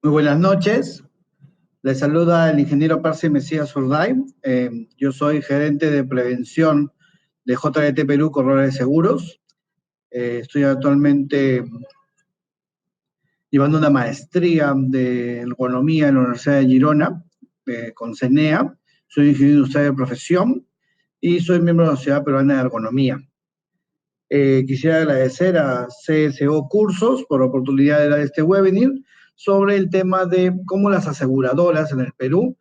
Muy buenas noches. Les saluda el ingeniero Percy Mesías Urday. Yo soy gerente de prevención de JDT Perú Corredores de Seguros. Estoy actualmente llevando una maestría de ergonomía en la Universidad de Girona, con CENEA. Soy ingeniero industrial de profesión y soy miembro de la Sociedad Peruana de Ergonomía. Quisiera agradecer a CSO Cursos por la oportunidad de dar este webinar sobre el tema de cómo las aseguradoras en el Perú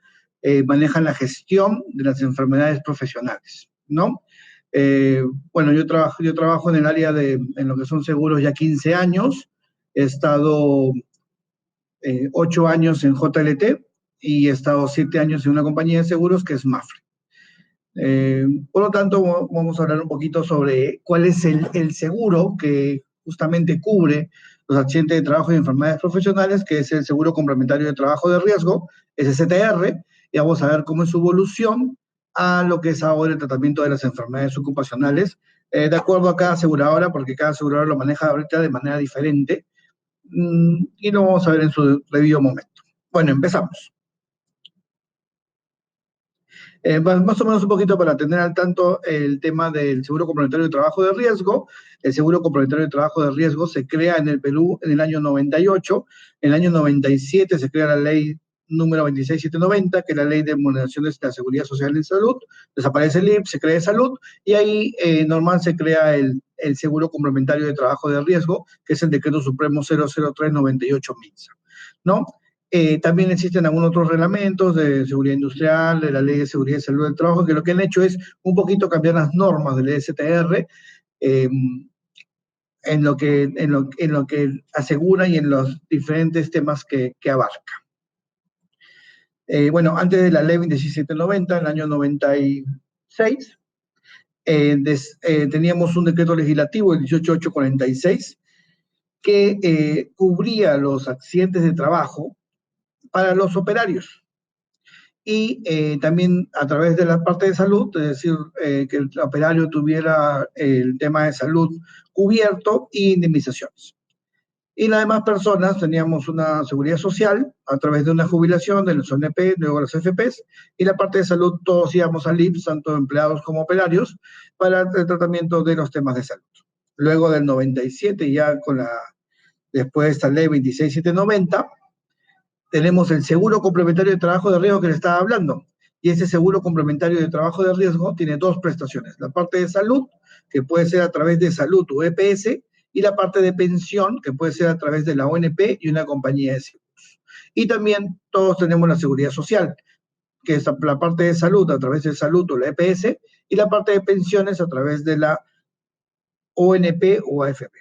manejan la gestión de las enfermedades profesionales, ¿no? Eh, bueno, yo trabajo en el área en lo que son seguros ya 15 años. He estado 8 años en JLT y he estado 7 años en una compañía de seguros que es Mafre. Por lo tanto, vamos a hablar un poquito sobre cuál es el seguro que justamente cubre los accidentes de trabajo y enfermedades profesionales, que es el seguro complementario de trabajo de riesgo, SSTR, y vamos a ver cómo es su evolución a lo que es ahora el tratamiento de las enfermedades ocupacionales, de acuerdo a cada aseguradora, porque cada aseguradora lo maneja ahorita de manera diferente, y lo vamos a ver en su debido momento. Bueno, empezamos. Más o menos un poquito para tener al tanto el tema del seguro complementario de trabajo de riesgo. El seguro complementario de trabajo de riesgo se crea en el Perú en el año 98. En el año 97 se crea la ley número 26790, que es la ley de remuneración de la seguridad social en salud. Desaparece el IPS, se crea salud, y ahí normal se crea el seguro complementario de trabajo de riesgo, que es el decreto supremo 00398 MINSA, ¿no? También existen algunos otros reglamentos de seguridad industrial, de la Ley de Seguridad y Salud del Trabajo, que lo que han hecho es un poquito cambiar las normas del STR eh, en lo que asegura y en los diferentes temas que abarca. Bueno, antes de la Ley 26790, en el año 96, teníamos un decreto legislativo, el 18846, que cubría los accidentes de trabajo para los operarios. Y también a través de la parte de salud, es decir, que el operario tuviera el tema de salud cubierto y indemnizaciones. Y las demás personas teníamos una seguridad social a través de una jubilación de los ONP, luego las FPs, y la parte de salud todos íbamos al IPS, tanto empleados como operarios, para el tratamiento de los temas de salud. Luego del 97, ya después de esta ley 26790, tenemos el seguro complementario de trabajo de riesgo que le estaba hablando. Y ese seguro complementario de trabajo de riesgo tiene dos prestaciones. La parte de salud, que puede ser a través de salud o EPS, y la parte de pensión, que puede ser a través de la ONP y una compañía de seguros. Y también todos tenemos la seguridad social, que es la parte de salud a través de salud o la EPS, y la parte de pensiones a través de la ONP o AFP.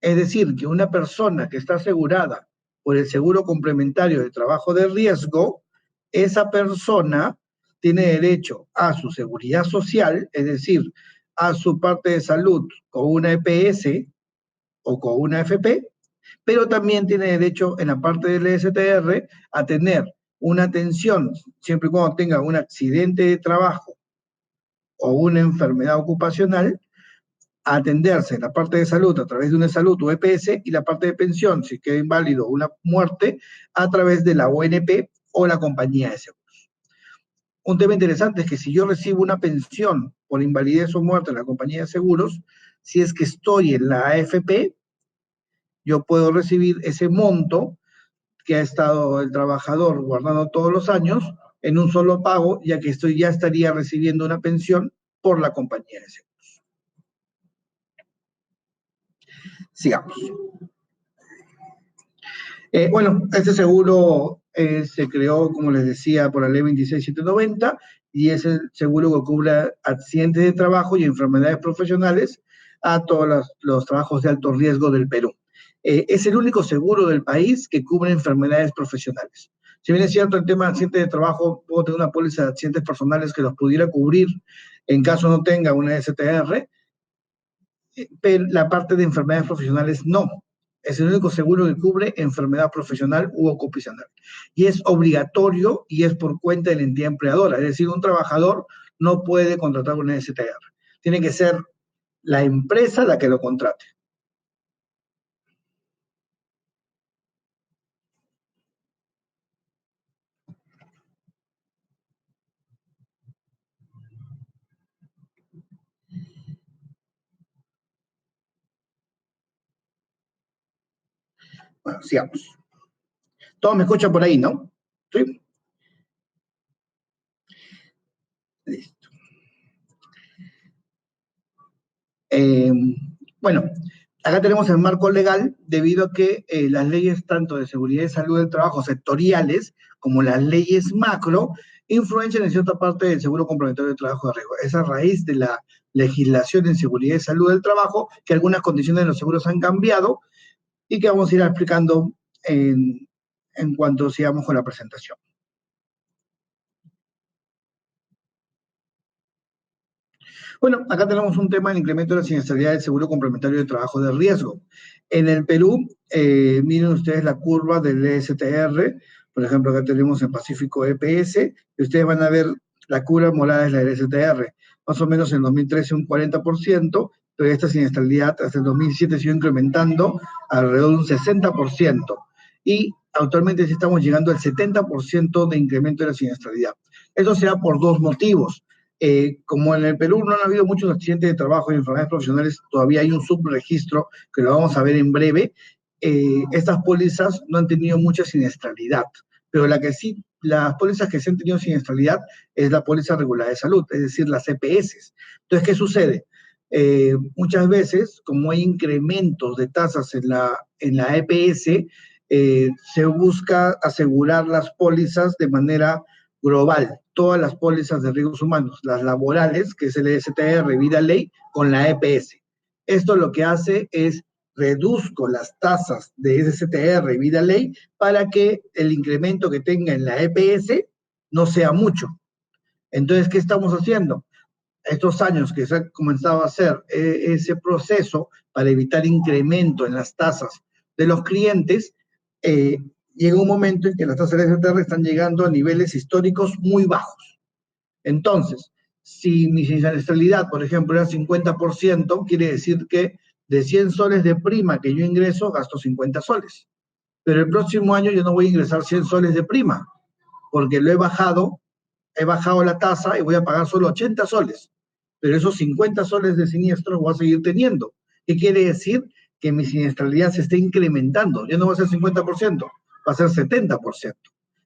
Es decir, que una persona que está asegurada por el seguro complementario de trabajo de riesgo, esa persona tiene derecho a su seguridad social, es decir, a su parte de salud con una EPS o con una AFP, pero también tiene derecho en la parte del STR a tener una atención, siempre y cuando tenga un accidente de trabajo o una enfermedad ocupacional, a atenderse la parte de salud a través de una salud o EPS, y la parte de pensión, si queda inválido una muerte, a través de la ONP o la compañía de seguros. Un tema interesante es que si yo recibo una pensión por invalidez o muerte en la compañía de seguros, si es que estoy en la AFP, yo puedo recibir ese monto que ha estado el trabajador guardando todos los años en un solo pago, ya que ya estaría recibiendo una pensión por la compañía de seguros. Sigamos. Bueno, este seguro se creó, como les decía, por la ley 26790, y es el seguro que cubre accidentes de trabajo y enfermedades profesionales a todos los trabajos de alto riesgo del Perú. Es el único seguro del país que cubre enfermedades profesionales. Si bien es cierto, el tema de accidentes de trabajo, puedo tener una póliza de accidentes personales que los pudiera cubrir en caso no tenga una STR, pero la parte de enfermedades profesionales no. Es el único seguro que cubre enfermedad profesional u ocupacional. Y es obligatorio y es por cuenta de la entidad empleadora. Es decir, un trabajador no puede contratar una STR. Tiene que ser la empresa la que lo contrate. Bueno, sigamos. Todos me escuchan por ahí, ¿no? Sí. Listo. Eh, bueno, acá tenemos el marco legal debido a que las leyes tanto de seguridad y salud del trabajo sectoriales como las leyes macro influencian en cierta parte del seguro complementario de trabajo de riesgo. Es a raíz de la legislación en seguridad y salud del trabajo que algunas condiciones de los seguros han cambiado y que vamos a ir explicando en cuanto sigamos con la presentación. Bueno, acá tenemos un tema del incremento de la siniestralidad del seguro complementario de trabajo de riesgo. En el Perú, miren ustedes la curva del ESTR, por ejemplo, acá tenemos en Pacífico EPS, y ustedes van a ver la curva morada es la del ESTR, más o menos en 2013 un 40%, pero esta siniestralidad hasta el 2007 siguió incrementando alrededor de un 60%, y actualmente sí estamos llegando al 70% de incremento de la siniestralidad. Eso se da por dos motivos. Como en el Perú no han habido muchos accidentes de trabajo y enfermedades profesionales, todavía hay un subregistro que lo vamos a ver en breve. Estas pólizas no han tenido mucha siniestralidad, pero las pólizas que sí han tenido siniestralidad es la póliza regular de salud, es decir, las EPS. Entonces, ¿qué sucede? Muchas veces, como hay incrementos de tasas en la EPS, se busca asegurar las pólizas de manera global, todas las pólizas de riesgos humanos, las laborales, que es el STR, vida ley, con la EPS. Esto lo que hace es reduzco las tasas de STR y vida ley para que el incremento que tenga en la EPS no sea mucho. Entonces, ¿qué estamos haciendo? Estos años que se ha comenzado a hacer ese proceso para evitar incremento en las tasas de los clientes, llega un momento en que las tasas de STR están llegando a niveles históricos muy bajos. Entonces, si mi siniestralidad, por ejemplo, era 50%, quiere decir que de 100 soles de prima que yo ingreso, gasto 50 soles. Pero el próximo año yo no voy a ingresar 100 soles de prima, porque lo he bajado la tasa y voy a pagar solo 80 soles. Pero esos 50 soles de siniestro voy a seguir teniendo. ¿Qué quiere decir? Que mi siniestralidad se está incrementando. Ya no va a ser 50%, va a ser 70%. Eso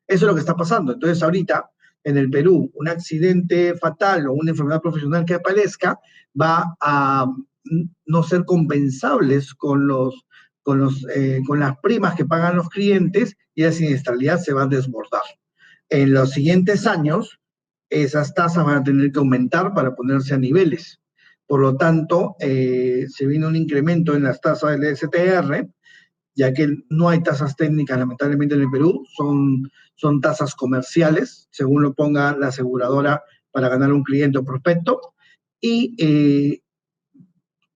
es lo que está pasando. Entonces, ahorita, en el Perú, un accidente fatal o una enfermedad profesional que aparezca va a no ser compensables con las primas que pagan los clientes y la siniestralidad se va a desbordar. En los siguientes años, esas tasas van a tener que aumentar para ponerse a niveles. Por lo tanto, se viene un incremento en las tasas del STR, ya que no hay tasas técnicas, lamentablemente, en el Perú, son tasas comerciales, según lo ponga la aseguradora para ganar un cliente o prospecto, y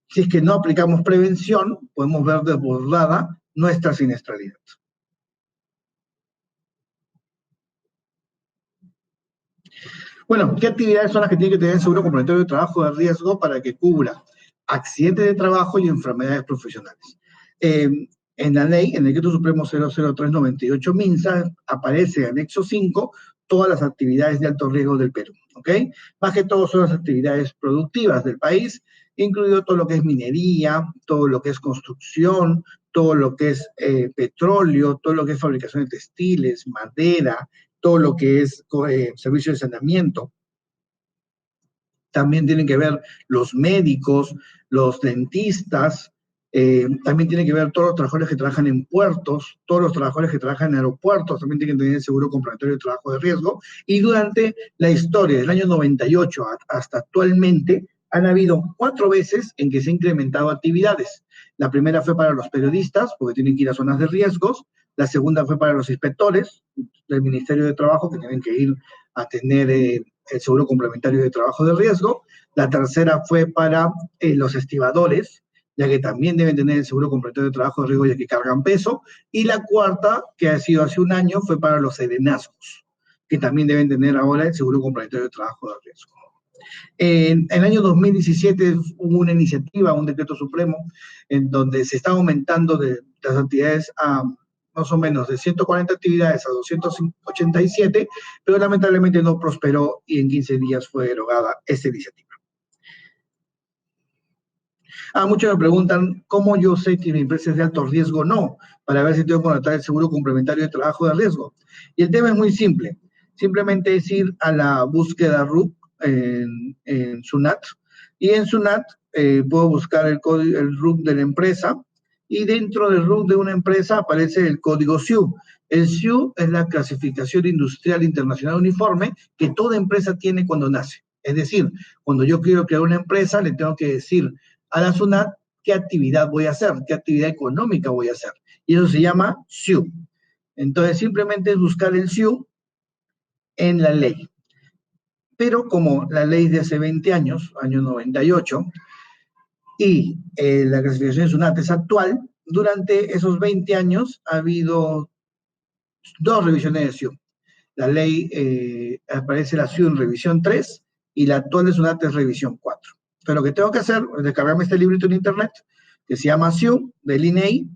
si es que no aplicamos prevención, podemos ver desbordada nuestra siniestralidad. Bueno, ¿qué actividades son las que tiene que tener el seguro complementario de trabajo de riesgo para que cubra accidentes de trabajo y enfermedades profesionales? En la ley, en el Decreto Supremo 00398 MINSA, aparece en anexo 5 todas las actividades de alto riesgo del Perú, ¿ok? Más que todo son las actividades productivas del país, incluido todo lo que es minería, todo lo que es construcción, todo lo que es petróleo, todo lo que es fabricación de textiles, madera, todo lo que es servicio de saneamiento. También tienen que ver los médicos, los dentistas, también tienen que ver todos los trabajadores que trabajan en puertos, todos los trabajadores que trabajan en aeropuertos, también tienen que tener el seguro complementario de trabajo de riesgo. Y durante la historia del año 98 hasta actualmente, han habido 4 veces en que se han incrementado actividades. La primera fue para los periodistas, porque tienen que ir a zonas de riesgos. La segunda fue para los inspectores del Ministerio de Trabajo, que tienen que ir a tener el seguro complementario de trabajo de riesgo. La tercera fue para los estibadores, ya que también deben tener el seguro complementario de trabajo de riesgo, ya que cargan peso. Y la cuarta, que ha sido hace un año, fue para los serenazgos, que también deben tener ahora el seguro complementario de trabajo de riesgo. En el año 2017 hubo una iniciativa, un decreto supremo, en donde se está aumentando de las actividades a más o menos de 140 actividades a 287, pero lamentablemente no prosperó y en 15 días fue derogada esta iniciativa. Muchos me preguntan cómo yo sé que mi empresa es de alto riesgo o no, para ver si tengo que contratar el seguro complementario de trabajo de riesgo. Y el tema es muy simple. Simplemente es ir a la búsqueda RUC en SUNAT, y en SUNAT puedo buscar el RUC de la empresa, y dentro del RUC de una empresa aparece el código SIU. El SIU es la clasificación industrial internacional uniforme que toda empresa tiene cuando nace. Es decir, cuando yo quiero crear una empresa, le tengo que decir a la SUNAT qué actividad voy a hacer, qué actividad económica voy a hacer. Y eso se llama SIU. Entonces, simplemente es buscar el SIU en la ley. Pero como la ley de hace 20 años, año 98, y la clasificación de SUNAT es actual, durante esos 20 años ha habido 2 revisiones de SIU. La ley aparece la SIU en revisión 3 y la actual de SUNAT es revisión 4. Entonces lo que tengo que hacer es descargarme este librito en internet que se llama SIU del INEI,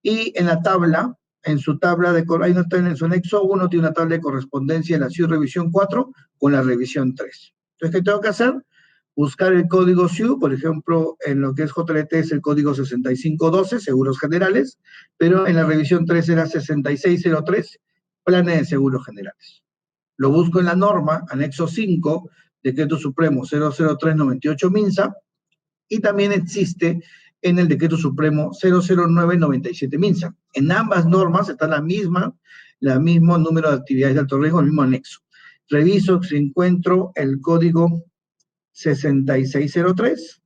y en la tabla, en su tabla de, ahí no está en su anexo 1, tiene una tabla de correspondencia de la SIU revisión 4 con la revisión 3. Entonces, ¿qué tengo que hacer? Buscar el código SIU, por ejemplo, en lo que es JLT es el código 6512, seguros generales, pero en la revisión 3 era 6603, planes de seguros generales. Lo busco en la norma, anexo 5, decreto supremo 00398 MINSA, y también existe en el decreto supremo 00997 MINSA. En ambas normas está el mismo número de actividades de alto riesgo, el mismo anexo. Reviso si encuentro el código 6603,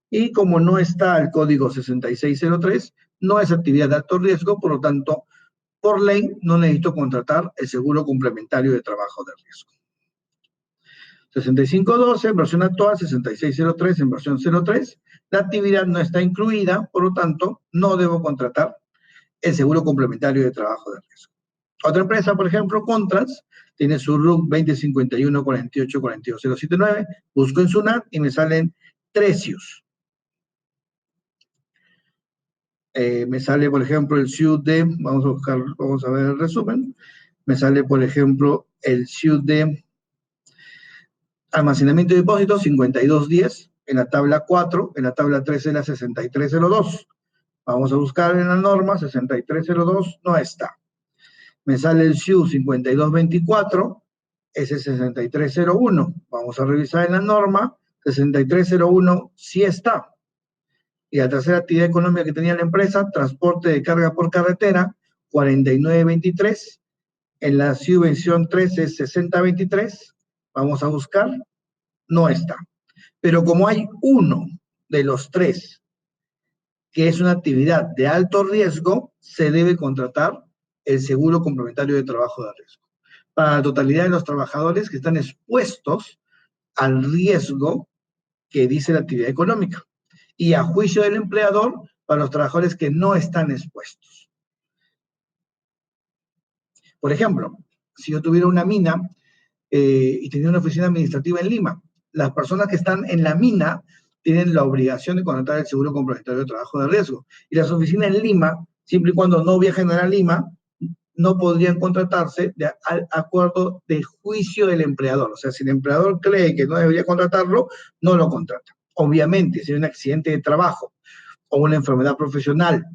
y como no está el código 6603, no es actividad de alto riesgo, por lo tanto, por ley no necesito contratar el seguro complementario de trabajo de riesgo. 6512 en versión actual, 6603 en versión 03, la actividad no está incluida, por lo tanto, no debo contratar el seguro complementario de trabajo de riesgo. Otra empresa, por ejemplo, Contras, tiene su RUC 2051 48 42 079, busco en SUNAT y me salen 3 SIUs. Me sale, por ejemplo, el SIU de, vamos a ver el resumen, me sale, por ejemplo, el SIU de almacenamiento de depósitos 5210, en la tabla 4, en la tabla 3 es la 6302. Vamos a buscar en la norma, 6302 no está. Me sale el SIU 5224, ese es 6301. Vamos a revisar en la norma, 6301 sí está. Y la tercera actividad económica que tenía la empresa, transporte de carga por carretera, 4923. En la SIU versión 3 es 6023. Vamos a buscar, no está. Pero como hay uno de los 3 que es una actividad de alto riesgo, se debe contratar el seguro complementario de trabajo de riesgo para la totalidad de los trabajadores que están expuestos al riesgo que dice la actividad económica, y a juicio del empleador para los trabajadores que no están expuestos. Por ejemplo, si yo tuviera una mina y tenía una oficina administrativa en Lima, las personas que están en la mina tienen la obligación de contratar el seguro complementario de trabajo de riesgo. Y las oficinas en Lima, siempre y cuando no viajen a Lima, no podrían contratarse al acuerdo de juicio del empleador. O sea, si el empleador cree que no debería contratarlo, no lo contrata. Obviamente, si hay un accidente de trabajo o una enfermedad profesional,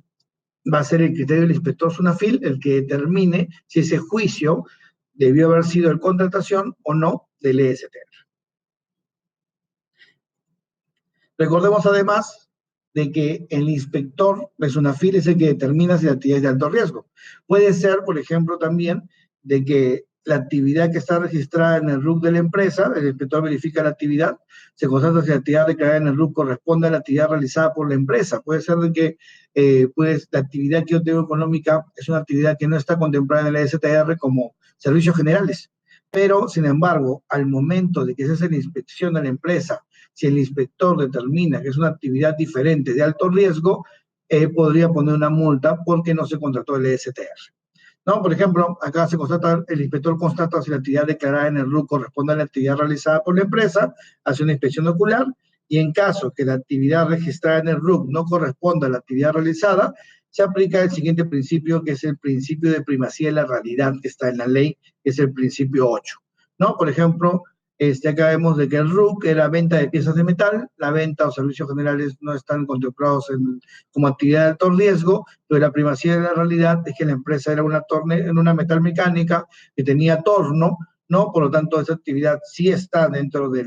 va a ser el criterio del inspector SUNAFIL el que determine si ese juicio debió haber sido de contratación o no del ESTR. Recordemos además de que el inspector de SUNAFIL es el que determina si la actividad es de alto riesgo. Puede ser, por ejemplo, también de que la actividad que está registrada en el RUC de la empresa, el inspector verifica la actividad, se constata si la actividad declarada en el RUC corresponde a la actividad realizada por la empresa. Puede ser de que pues, la actividad que yo tengo económica es una actividad que no está contemplada en el STR como servicios generales. Pero, sin embargo, al momento de que se hace la inspección de la empresa, si el inspector determina que es una actividad diferente de alto riesgo, podría poner una multa porque no se contrató el ESTR. ¿No? Por ejemplo, acá se constata, el inspector constata si la actividad declarada en el RUC corresponde a la actividad realizada por la empresa, hace una inspección ocular, y en caso que la actividad registrada en el RUC no corresponda a la actividad realizada, se aplica el siguiente principio, que es el principio de primacía de la realidad que está en la ley, que es el principio 8. ¿No? Por ejemplo, Acá vemos de que el RUC era venta de piezas de metal, la venta o servicios generales no están contemplados como actividad de alto riesgo, pero la primacía de la realidad es que la empresa era una metal mecánica que tenía torno, ¿no? Por lo tanto, esa actividad sí está dentro de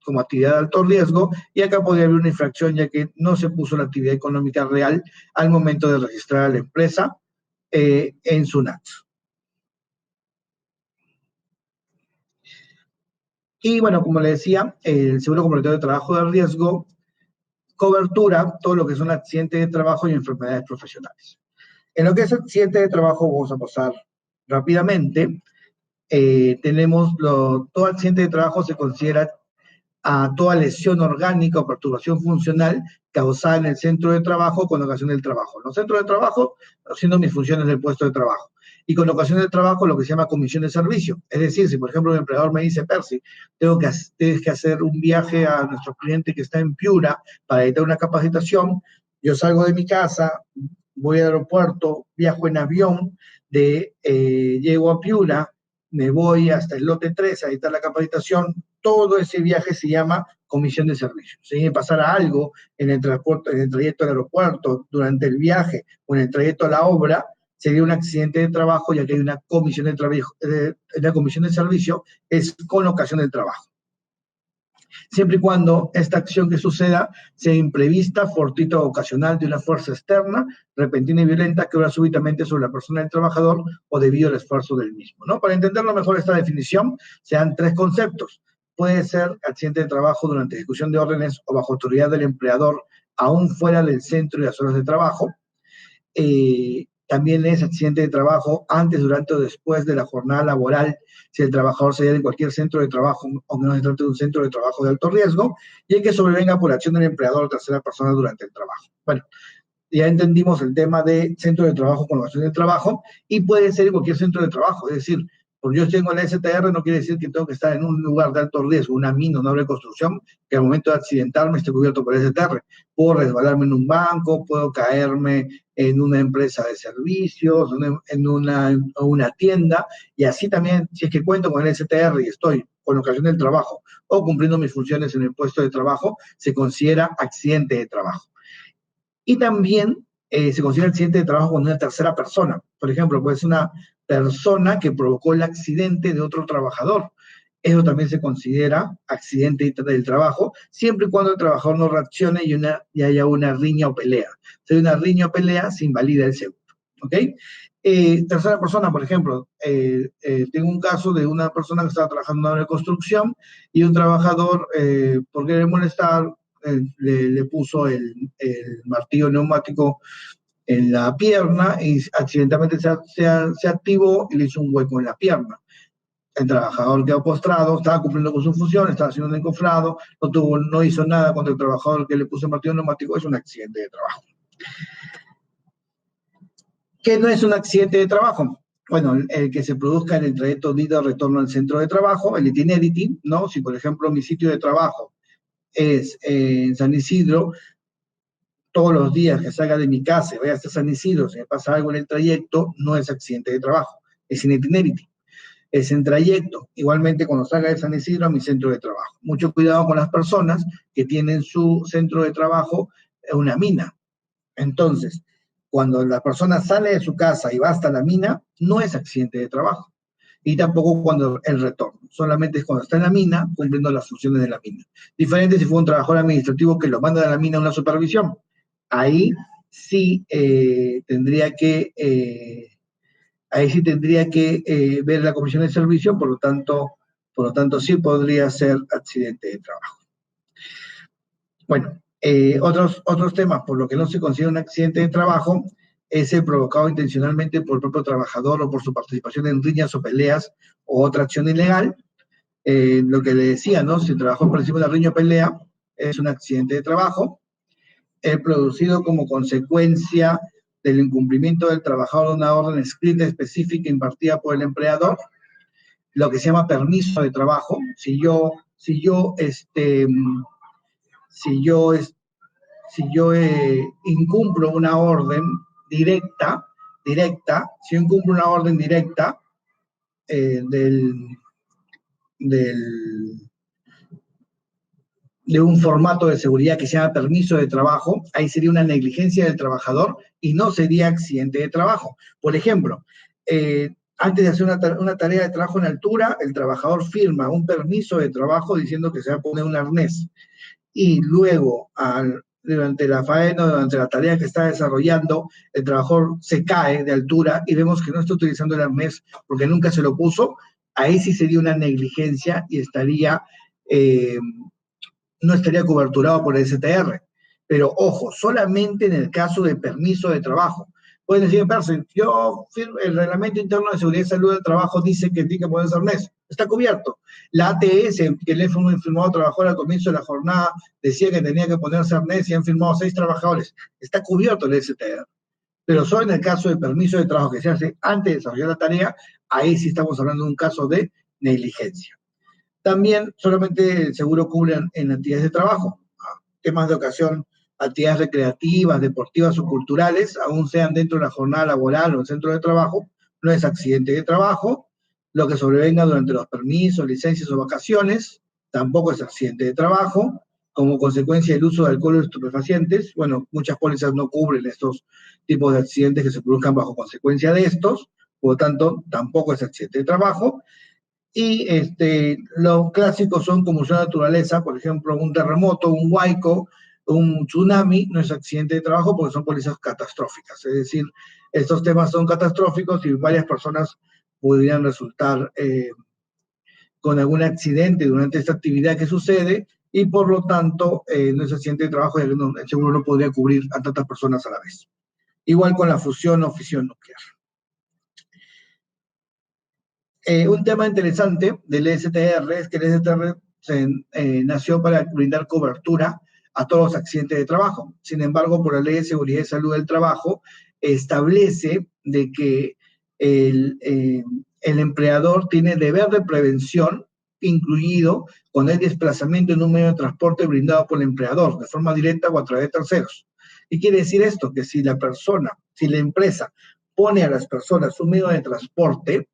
como actividad de alto riesgo, y acá podría haber una infracción ya que no se puso la actividad económica real al momento de registrar a la empresa en SUNAT. Y bueno, como le decía, el seguro complementario de trabajo de riesgo cobertura todo lo que son accidentes de trabajo y enfermedades profesionales. En lo que es accidente de trabajo, vamos a pasar rápidamente. Todo accidente de trabajo se considera a toda lesión orgánica o perturbación funcional causada en el centro de trabajo con ocasión del trabajo. Los centros de trabajo, haciendo mis funciones del puesto de trabajo. Y con ocasión del trabajo, lo que se llama comisión de servicio. Es decir, si por ejemplo un empleador me dice, Percy, tienes que hacer un viaje a nuestro cliente que está en Piura para editar una capacitación, yo salgo de mi casa, voy al aeropuerto, viajo en avión, llego a Piura, me voy hasta el lote 3 a editar la capacitación, todo ese viaje se llama comisión de servicio. Si me pasara algo en el transporte, en el trayecto al aeropuerto, durante el viaje o en el trayecto a la obra, sería un accidente de trabajo, ya que hay una comisión de trabajo, la comisión de servicio es con ocasión del trabajo. Siempre y cuando esta acción que suceda sea imprevista, fortuita o ocasional de una fuerza externa, repentina y violenta que obra súbitamente sobre la persona del trabajador o debido al esfuerzo del mismo, ¿no? Para entenderlo mejor esta definición, se dan tres conceptos. Puede ser accidente de trabajo durante ejecución de órdenes o bajo autoridad del empleador, aún fuera del centro y las horas de trabajo. También es accidente de trabajo antes, durante o después de la jornada laboral, si el trabajador se halla en cualquier centro de trabajo o no se trata de un centro de trabajo de alto riesgo, y el que sobrevenga por acción del empleador o tercera persona durante el trabajo. Bueno, ya entendimos el tema de centro de trabajo con ocasión de trabajo, y puede ser en cualquier centro de trabajo, es decir, porque yo tengo la STR no quiere decir que tengo que estar en un lugar de alto riesgo, una mina, una obra de construcción, que al momento de accidentarme esté cubierto por el STR. Puedo resbalarme en un banco, puedo caerme en una empresa de servicios, en una tienda, y así también, si es que cuento con el STR y estoy con ocasión del trabajo o cumpliendo mis funciones en el puesto de trabajo, se considera accidente de trabajo. Y también se considera accidente de trabajo con una tercera persona. Por ejemplo, puede ser una persona que provocó el accidente de otro trabajador. Eso también se considera accidente del trabajo, siempre y cuando el trabajador no reaccione y haya una riña o pelea. Si hay una riña o pelea, se invalida el seguro. ¿Ok? Tercera persona, por ejemplo, tengo un caso de una persona que estaba trabajando en una obra de construcción y un trabajador, por querer molestar, le puso el martillo neumático en la pierna y accidentalmente se activó y le hizo un hueco en la pierna. El trabajador quedó postrado, estaba cumpliendo con su función, estaba haciendo un encofrado, no hizo nada contra el trabajador que le puso el martillo neumático, es un accidente de trabajo. ¿Qué no es un accidente de trabajo? Bueno, el que se produzca en el trayecto de ida o retorno al centro de trabajo, el itinerity, ¿no? Si, por ejemplo, mi sitio de trabajo es en San Isidro, todos los días que salga de mi casa y vaya hasta San Isidro, si me pasa algo en el trayecto, no es accidente de trabajo, es in itinerity, es en trayecto. Igualmente cuando salga de San Isidro a mi centro de trabajo. Mucho cuidado con las personas que tienen su centro de trabajo en una mina. Entonces, cuando la persona sale de su casa y va hasta la mina, no es accidente de trabajo. Y tampoco cuando el retorno. Solamente es cuando está en la mina, cumpliendo las funciones de la mina. Diferente si fue un trabajador administrativo que lo manda a la mina a una supervisión. Ahí sí tendría que ver la comisión de servicio, por lo tanto sí podría ser accidente de trabajo. Bueno, otros temas por lo que no se considera un accidente de trabajo es el provocado intencionalmente por el propio trabajador o por su participación en riñas o peleas o otra acción ilegal. Lo que le decía, ¿no? Si trabajó por encima de la riña o pelea, es un accidente de trabajo. Producido como consecuencia del incumplimiento del trabajador de una orden escrita específica impartida por el empleador, lo que se llama permiso de trabajo. Si yo incumplo una orden directa, si yo incumplo una orden directa del de un formato de seguridad que se llama permiso de trabajo, ahí sería una negligencia del trabajador y no sería accidente de trabajo. Por ejemplo, antes de hacer una tarea de trabajo en altura, el trabajador firma un permiso de trabajo diciendo que se va a poner un arnés y luego durante la faena, durante la tarea que está desarrollando, el trabajador se cae de altura y vemos que no está utilizando el arnés porque nunca se lo puso, ahí sí sería una negligencia y eh, no estaría coberturado por el STR. Pero ojo, solamente en el caso de permiso de trabajo. Pueden decir, Percy, el reglamento interno de seguridad y salud del trabajo dice que tiene que ponerse arnés. Está cubierto. La ATS, que le fue firmado trabajador al comienzo de la jornada, decía que tenía que ponerse arnés y han firmado 6 trabajadores. Está cubierto el STR. Pero solo en el caso de permiso de trabajo que se hace antes de desarrollar la tarea, ahí sí estamos hablando de un caso de negligencia. También solamente el seguro cubre en actividades de trabajo, temas de ocasión, actividades recreativas, deportivas o culturales, aún sean dentro de la jornada laboral o el centro de trabajo, no es accidente de trabajo. Lo que sobrevenga durante los permisos, licencias o vacaciones, tampoco es accidente de trabajo. Como consecuencia del uso de alcohol o estupefacientes, bueno, muchas pólizas no cubren estos tipos de accidentes que se produzcan bajo consecuencia de estos, por lo tanto, tampoco es accidente de trabajo. Y los clásicos son como su naturaleza, por ejemplo, un terremoto, un huaico, un tsunami, no es accidente de trabajo porque son pólizas catastróficas. Es decir, estos temas son catastróficos y varias personas podrían resultar con algún accidente durante esta actividad que sucede y por lo tanto no es accidente de trabajo y el seguro no podría cubrir a tantas personas a la vez. Igual con la fusión o fisión nuclear. Un tema interesante del STR es que el STR nació para brindar cobertura a todos los accidentes de trabajo. Sin embargo, por la Ley de Seguridad y Salud del Trabajo, establece de que el empleador tiene deber de prevención incluido con el desplazamiento en un medio de transporte brindado por el empleador, de forma directa o a través de terceros. ¿Y quiere decir esto? Que si la empresa pone a las personas un medio de transporte,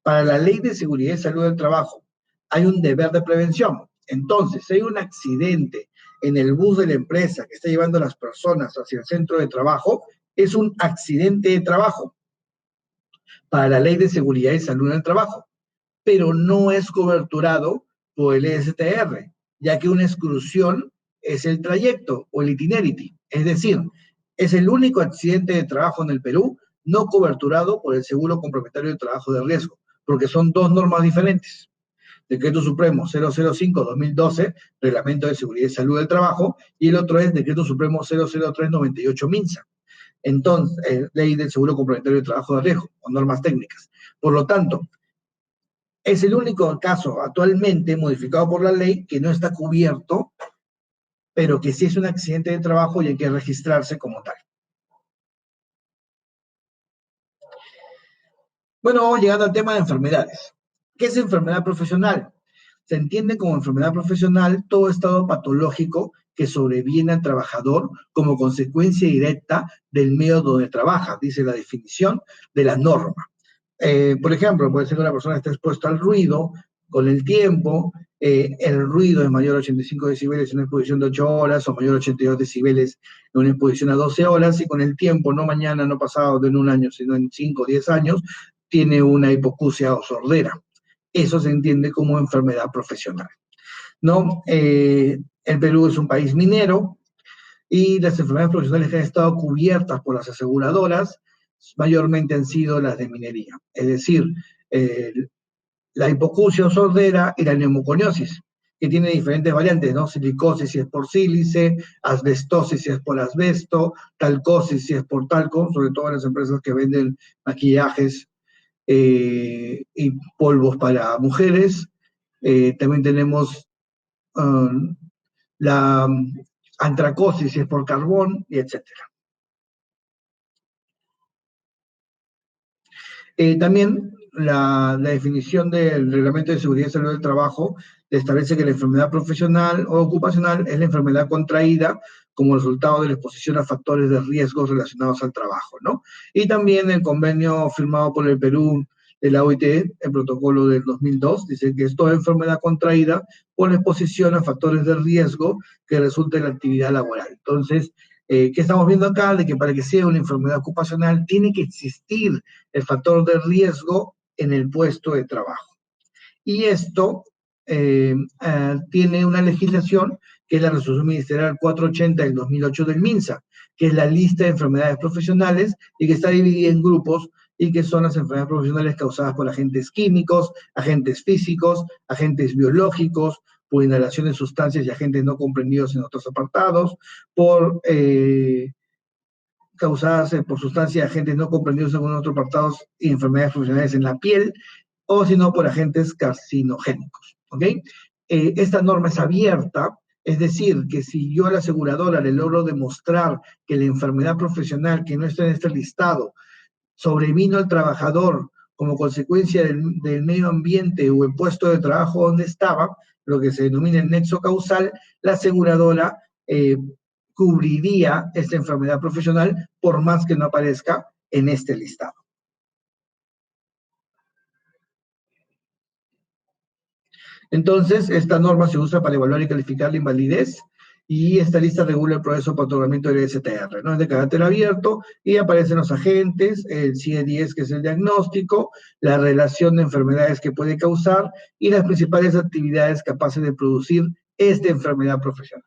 para la Ley de Seguridad y Salud del Trabajo hay un deber de prevención. Entonces, si hay un accidente en el bus de la empresa que está llevando a las personas hacia el centro de trabajo, es un accidente de trabajo para la Ley de Seguridad y Salud del Trabajo, pero no es coberturado por el STR, ya que una exclusión es el trayecto o el itinerity, es decir, es el único accidente de trabajo en el Perú no coberturado por el Seguro Complementario de Trabajo de Riesgo, porque son dos normas diferentes. Decreto Supremo 005-2012, Reglamento de Seguridad y Salud del Trabajo, y el otro es Decreto Supremo 003-98 MINSA. Entonces, Ley del Seguro Complementario de Trabajo de Riesgo, o normas técnicas. Por lo tanto, es el único caso actualmente modificado por la ley que no está cubierto, pero que sí es un accidente de trabajo y hay que registrarse como tal. Bueno, llegando al tema de enfermedades. ¿Qué es enfermedad profesional? Se entiende como enfermedad profesional todo estado patológico que sobreviene al trabajador como consecuencia directa del medio donde trabaja, dice la definición de la norma. Por ejemplo, puede ser que una persona esté expuesta al ruido con el tiempo, el ruido es mayor a 85 decibeles en una exposición de 8 horas o mayor a 82 decibeles en una exposición a 12 horas y con el tiempo, no mañana, no pasado, no en un año, sino en 5 o 10 años, tiene una hipoacusia o sordera. Eso se entiende como enfermedad profesional, ¿no? El Perú es un país minero y las enfermedades profesionales que han estado cubiertas por las aseguradoras mayormente han sido las de minería, es decir, la hipoacusia o sordera y la neumoconiosis, que tiene diferentes variantes, ¿no? Silicosis si es por sílice, asbestosis si es por asbesto, talcosis si es por talco, sobre todo en las empresas que venden maquillajes y polvos para mujeres. También tenemos la antracosis si es por carbón, y etcétera. También la definición del Reglamento de Seguridad y Salud del Trabajo establece que la enfermedad profesional o ocupacional es la enfermedad contraída como resultado de la exposición a factores de riesgo relacionados al trabajo, ¿no? Y también el convenio firmado por el Perú de la OIT, el protocolo del 2002, dice que es toda enfermedad contraída por exposición a factores de riesgo que resulta en la actividad laboral. Entonces, ¿qué estamos viendo acá? De que para que sea una enfermedad ocupacional tiene que existir el factor de riesgo en el puesto de trabajo. Y esto tiene una legislación que es la Resolución Ministerial 480 del 2008 del MINSA, que es la lista de enfermedades profesionales y que está dividida en grupos y que son las enfermedades profesionales causadas por agentes químicos, agentes físicos, agentes biológicos, por inhalación de sustancias y agentes no comprendidos en otros apartados, por causadas por sustancias y agentes no comprendidos en otros apartados y enfermedades profesionales en la piel, o si no por agentes carcinogénicos. ¿Ok? Esta norma es abierta, es decir, que si yo a la aseguradora le logro demostrar que la enfermedad profesional que no está en este listado sobrevino al trabajador como consecuencia del medio ambiente o el puesto de trabajo donde estaba, lo que se denomina el nexo causal, la aseguradora cubriría esta enfermedad profesional por más que no aparezca en este listado. Entonces, esta norma se usa para evaluar y calificar la invalidez y esta lista regula el proceso para otorgamiento del STR, ¿no? Es de carácter abierto y aparecen los agentes, el CIE-10 que es el diagnóstico, la relación de enfermedades que puede causar y las principales actividades capaces de producir esta enfermedad profesional.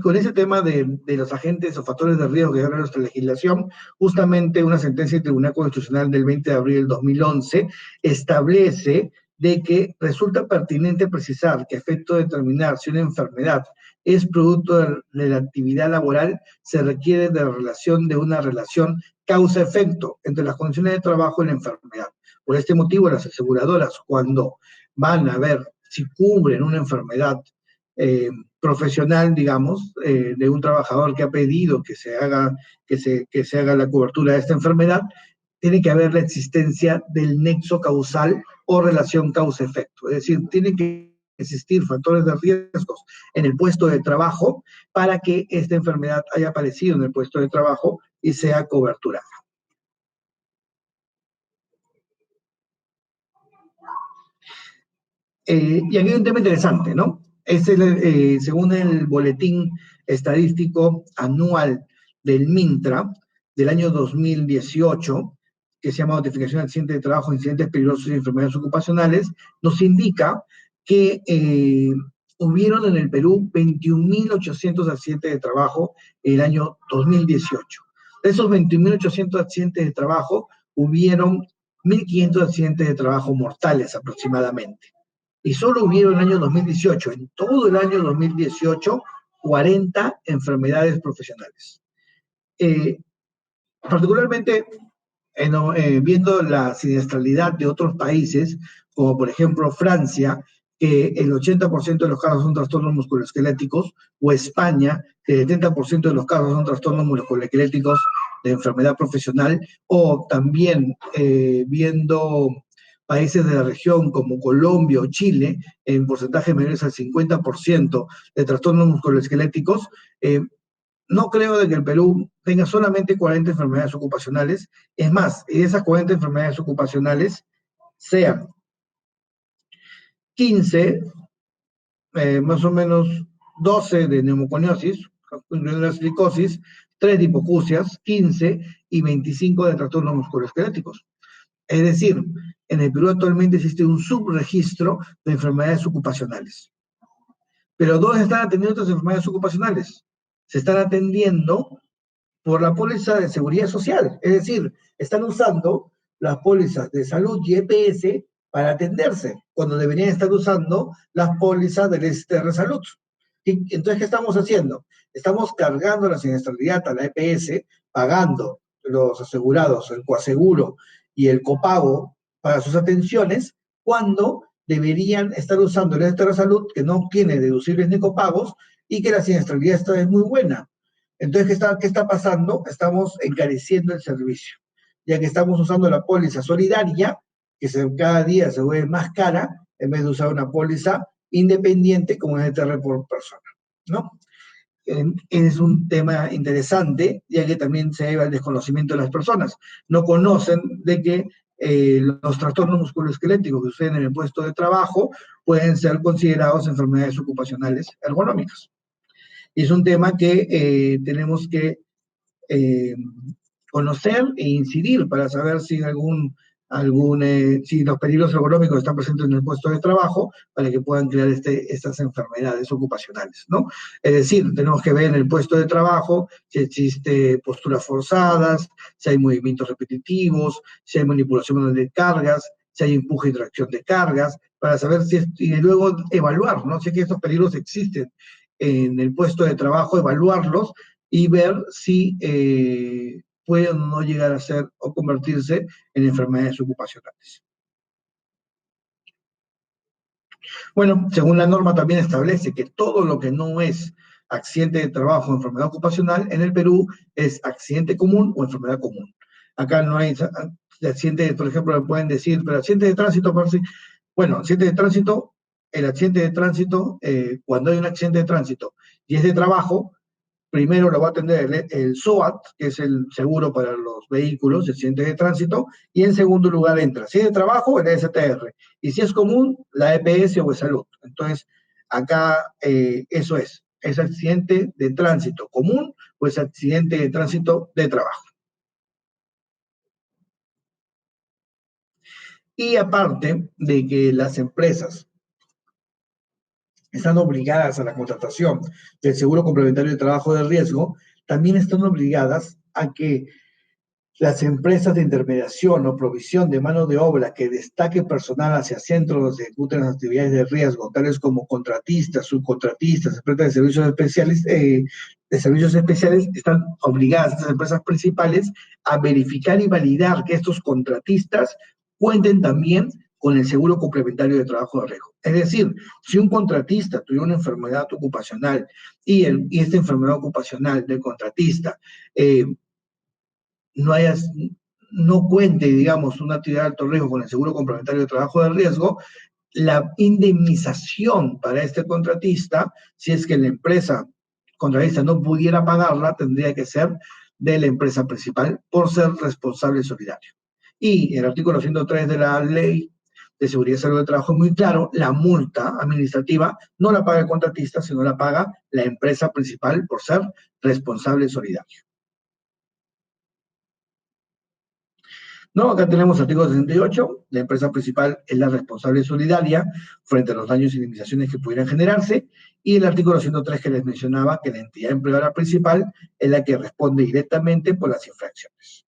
Con ese tema de los agentes o factores de riesgo que habla nuestra legislación, justamente una sentencia del Tribunal Constitucional del 20 de abril del 2011 establece de que resulta pertinente precisar que a efecto de determinar si una enfermedad es producto de la actividad laboral, se requiere de una relación causa-efecto entre las condiciones de trabajo y la enfermedad. Por este motivo, las aseguradoras, cuando van a ver si cubren una enfermedad profesional, digamos, de un trabajador que ha pedido que se haga la cobertura de esta enfermedad, tiene que haber la existencia del nexo causal o relación causa-efecto. Es decir, tiene que existir factores de riesgos en el puesto de trabajo para que esta enfermedad haya aparecido en el puesto de trabajo y sea coberturada. Y aquí hay un tema interesante, ¿no? Según el boletín estadístico anual del MINTRA del año 2018, que se llama Notificación de Accidentes de Trabajo, Incidentes Peligrosos y Enfermedades Ocupacionales, nos indica que hubieron en el Perú 21.800 accidentes de trabajo en el año 2018. De esos 21.800 accidentes de trabajo, hubieron 1.500 accidentes de trabajo mortales aproximadamente. Y solo hubieron en el año 2018, en todo el año 2018, 40 enfermedades profesionales. Particularmente, viendo la siniestralidad de otros países, como por ejemplo Francia, que el 80% de los casos son trastornos musculoesqueléticos, o España, que el 70% de los casos son trastornos musculoesqueléticos de enfermedad profesional, o también viendo países de la región como Colombia o Chile, en porcentajes menores al 50% de trastornos musculoesqueléticos, no creo de que el Perú tenga solamente 40 enfermedades ocupacionales. Es más, de esas 40 enfermedades ocupacionales sean 15, más o menos 12 de neumoconiosis, incluyendo la silicosis, 3 de hipoacusias, 15 y 25 de trastornos musculoesqueléticos. Es decir, en el Perú actualmente existe un subregistro de enfermedades ocupacionales. Pero ¿dónde están atendiendo estas enfermedades ocupacionales? Se están atendiendo por la póliza de seguridad social. Es decir, están usando las pólizas de salud y EPS para atenderse, cuando deberían estar usando las pólizas del STR Salud. Y entonces, ¿qué estamos haciendo? Estamos cargando la siniestralidad a la EPS, pagando los asegurados, el coaseguro y el copago para sus atenciones, cuando deberían estar usando el STR Salud, que no tiene deducibles ni copagos, y que la siniestralidad esta es muy buena. Entonces, ¿qué está pasando? Estamos encareciendo el servicio, ya que estamos usando la póliza solidaria, que cada día se vuelve más cara, en vez de usar una póliza independiente como es el TR por persona, ¿no? es un tema interesante, ya que también se debe al desconocimiento de las personas. No conocen de que los trastornos musculoesqueléticos que suceden en el puesto de trabajo pueden ser considerados enfermedades ocupacionales ergonómicas. Y es un tema que tenemos que eh, conocer e incidir para saber si si los peligros ergonómicos están presentes en el puesto de trabajo para que puedan crear estas enfermedades ocupacionales, ¿no? Es decir, tenemos que ver en el puesto de trabajo si existe posturas forzadas, si hay movimientos repetitivos, si hay manipulación de cargas, si hay empuje y tracción de cargas, para saber y luego evaluar, ¿no? Si es que estos peligros existen en el puesto de trabajo, evaluarlos y ver si pueden o no llegar a ser o convertirse en enfermedades ocupacionales. Bueno, según la norma también establece que todo lo que no es accidente de trabajo o enfermedad ocupacional en el Perú es accidente común o enfermedad común. Acá no hay accidentes, por ejemplo, pueden decir, pero accidente de tránsito, bueno, accidente de tránsito, el accidente de tránsito, cuando hay un accidente de tránsito y es de trabajo, primero lo va a atender el SOAT, que es el seguro para los vehículos, accidentes de tránsito, y en segundo lugar entra, si es de trabajo, el STR, y si es común, la EPS o de salud. Entonces, acá eso es accidente de tránsito común o es accidente de tránsito de trabajo. Y aparte de que las empresas están obligadas a la contratación del seguro complementario de trabajo de riesgo, también están obligadas a que las empresas de intermediación o provisión de mano de obra que destaque personal hacia centros donde se ejecuten las actividades de riesgo, tales como contratistas, subcontratistas, empresas de servicios especiales, están obligadas estas empresas principales a verificar y validar que estos contratistas cuenten también con el seguro complementario de trabajo de riesgo. Es decir, si un contratista tuviera una enfermedad ocupacional y esta enfermedad ocupacional del contratista no no cuente, digamos, una actividad de alto riesgo con el seguro complementario de trabajo de riesgo, la indemnización para este contratista, si es que la empresa contratista no pudiera pagarla, tendría que ser de la empresa principal por ser responsable solidario. Y el artículo 103 de la ley de seguridad y salud del trabajo es muy claro, la multa administrativa no la paga el contratista, sino la paga la empresa principal por ser responsable solidario. No, acá tenemos artículo 68, la empresa principal es la responsable solidaria frente a los daños y indemnizaciones que pudieran generarse, y el artículo 103 que les mencionaba, que la entidad empleadora principal es la que responde directamente por las infracciones.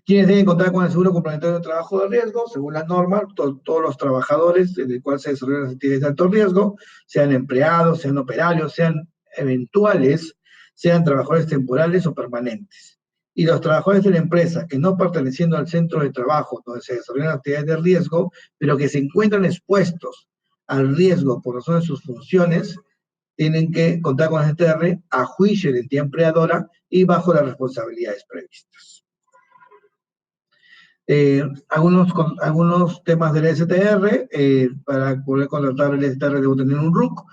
¿Quiénes deben contar con el seguro complementario de trabajo de riesgo? Según la norma, todos los trabajadores en el cual se desarrollan las actividades de alto riesgo, sean empleados, sean operarios, sean eventuales, sean trabajadores temporales o permanentes. Y los trabajadores de la empresa que no perteneciendo al centro de trabajo donde se desarrollan actividades de riesgo, pero que se encuentran expuestos al riesgo por razón de sus funciones, tienen que contar con el STR a juicio de la entidad empleadora y bajo las responsabilidades previstas. Algunos temas del STR, para poder contratar el STR debo tener un RUC.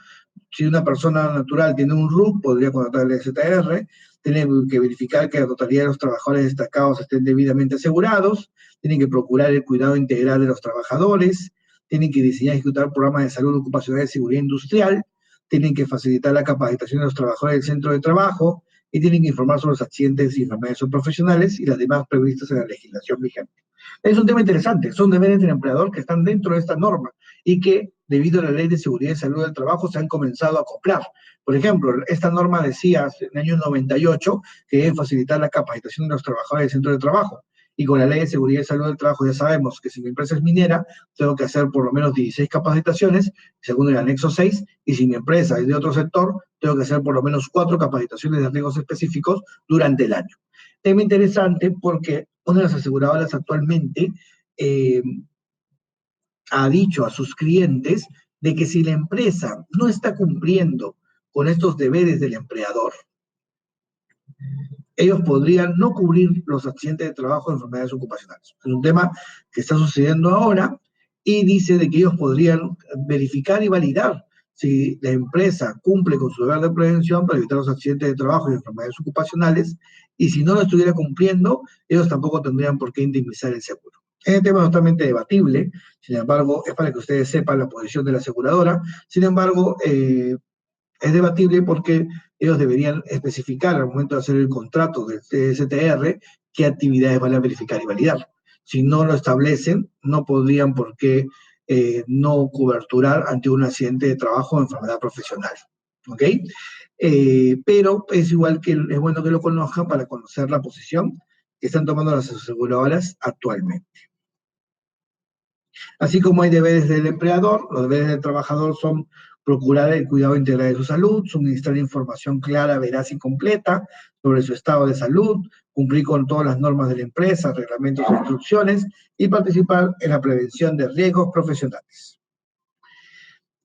Si una persona natural tiene un RUC, podría contratar el STR. Tienen que verificar que la totalidad de los trabajadores destacados estén debidamente asegurados. Tienen que procurar el cuidado integral de los trabajadores. Tienen que diseñar y ejecutar programas de salud ocupacional y seguridad industrial. Tienen que facilitar la capacitación de los trabajadores del centro de trabajo y tienen que informar sobre los accidentes y enfermedades profesionales y las demás previstas en la legislación vigente. Es un tema interesante, son deberes del empleador que están dentro de esta norma y que, debido a la Ley de Seguridad y Salud del Trabajo, se han comenzado a acoplar. Por ejemplo, esta norma decía en el año 98 que debe facilitar la capacitación de los trabajadores del centro de trabajo. Y con la Ley de Seguridad y Salud del Trabajo ya sabemos que si mi empresa es minera, tengo que hacer por lo menos 16 capacitaciones, según el anexo 6, y si mi empresa es de otro sector, tengo que hacer por lo menos 4 capacitaciones de riesgos específicos durante el año. Tema interesante porque una de las aseguradoras actualmente ha dicho a sus clientes de que si la empresa no está cumpliendo con estos deberes del empleador, ellos podrían no cubrir los accidentes de trabajo de enfermedades ocupacionales. Es un tema que está sucediendo ahora y dice de que ellos podrían verificar y validar si la empresa cumple con su deber de prevención para evitar los accidentes de trabajo y enfermedades ocupacionales, y si no lo estuviera cumpliendo, ellos tampoco tendrían por qué indemnizar el seguro. Este tema es totalmente debatible, sin embargo, es para que ustedes sepan la posición de la aseguradora. Sin embargo, es debatible porque ellos deberían especificar al momento de hacer el contrato del STR qué actividades van a verificar y validar. Si no lo establecen, no podrían por qué no coberturar ante un accidente de trabajo o enfermedad profesional. ¿Ok? Pero es igual que es bueno que lo conozcan para conocer la posición que están tomando las aseguradoras actualmente. Así como hay deberes del empleador, los deberes del trabajador son procurar el cuidado integral de su salud, suministrar información clara, veraz y completa sobre su estado de salud, cumplir con todas las normas de la empresa, reglamentos e instrucciones y participar en la prevención de riesgos profesionales.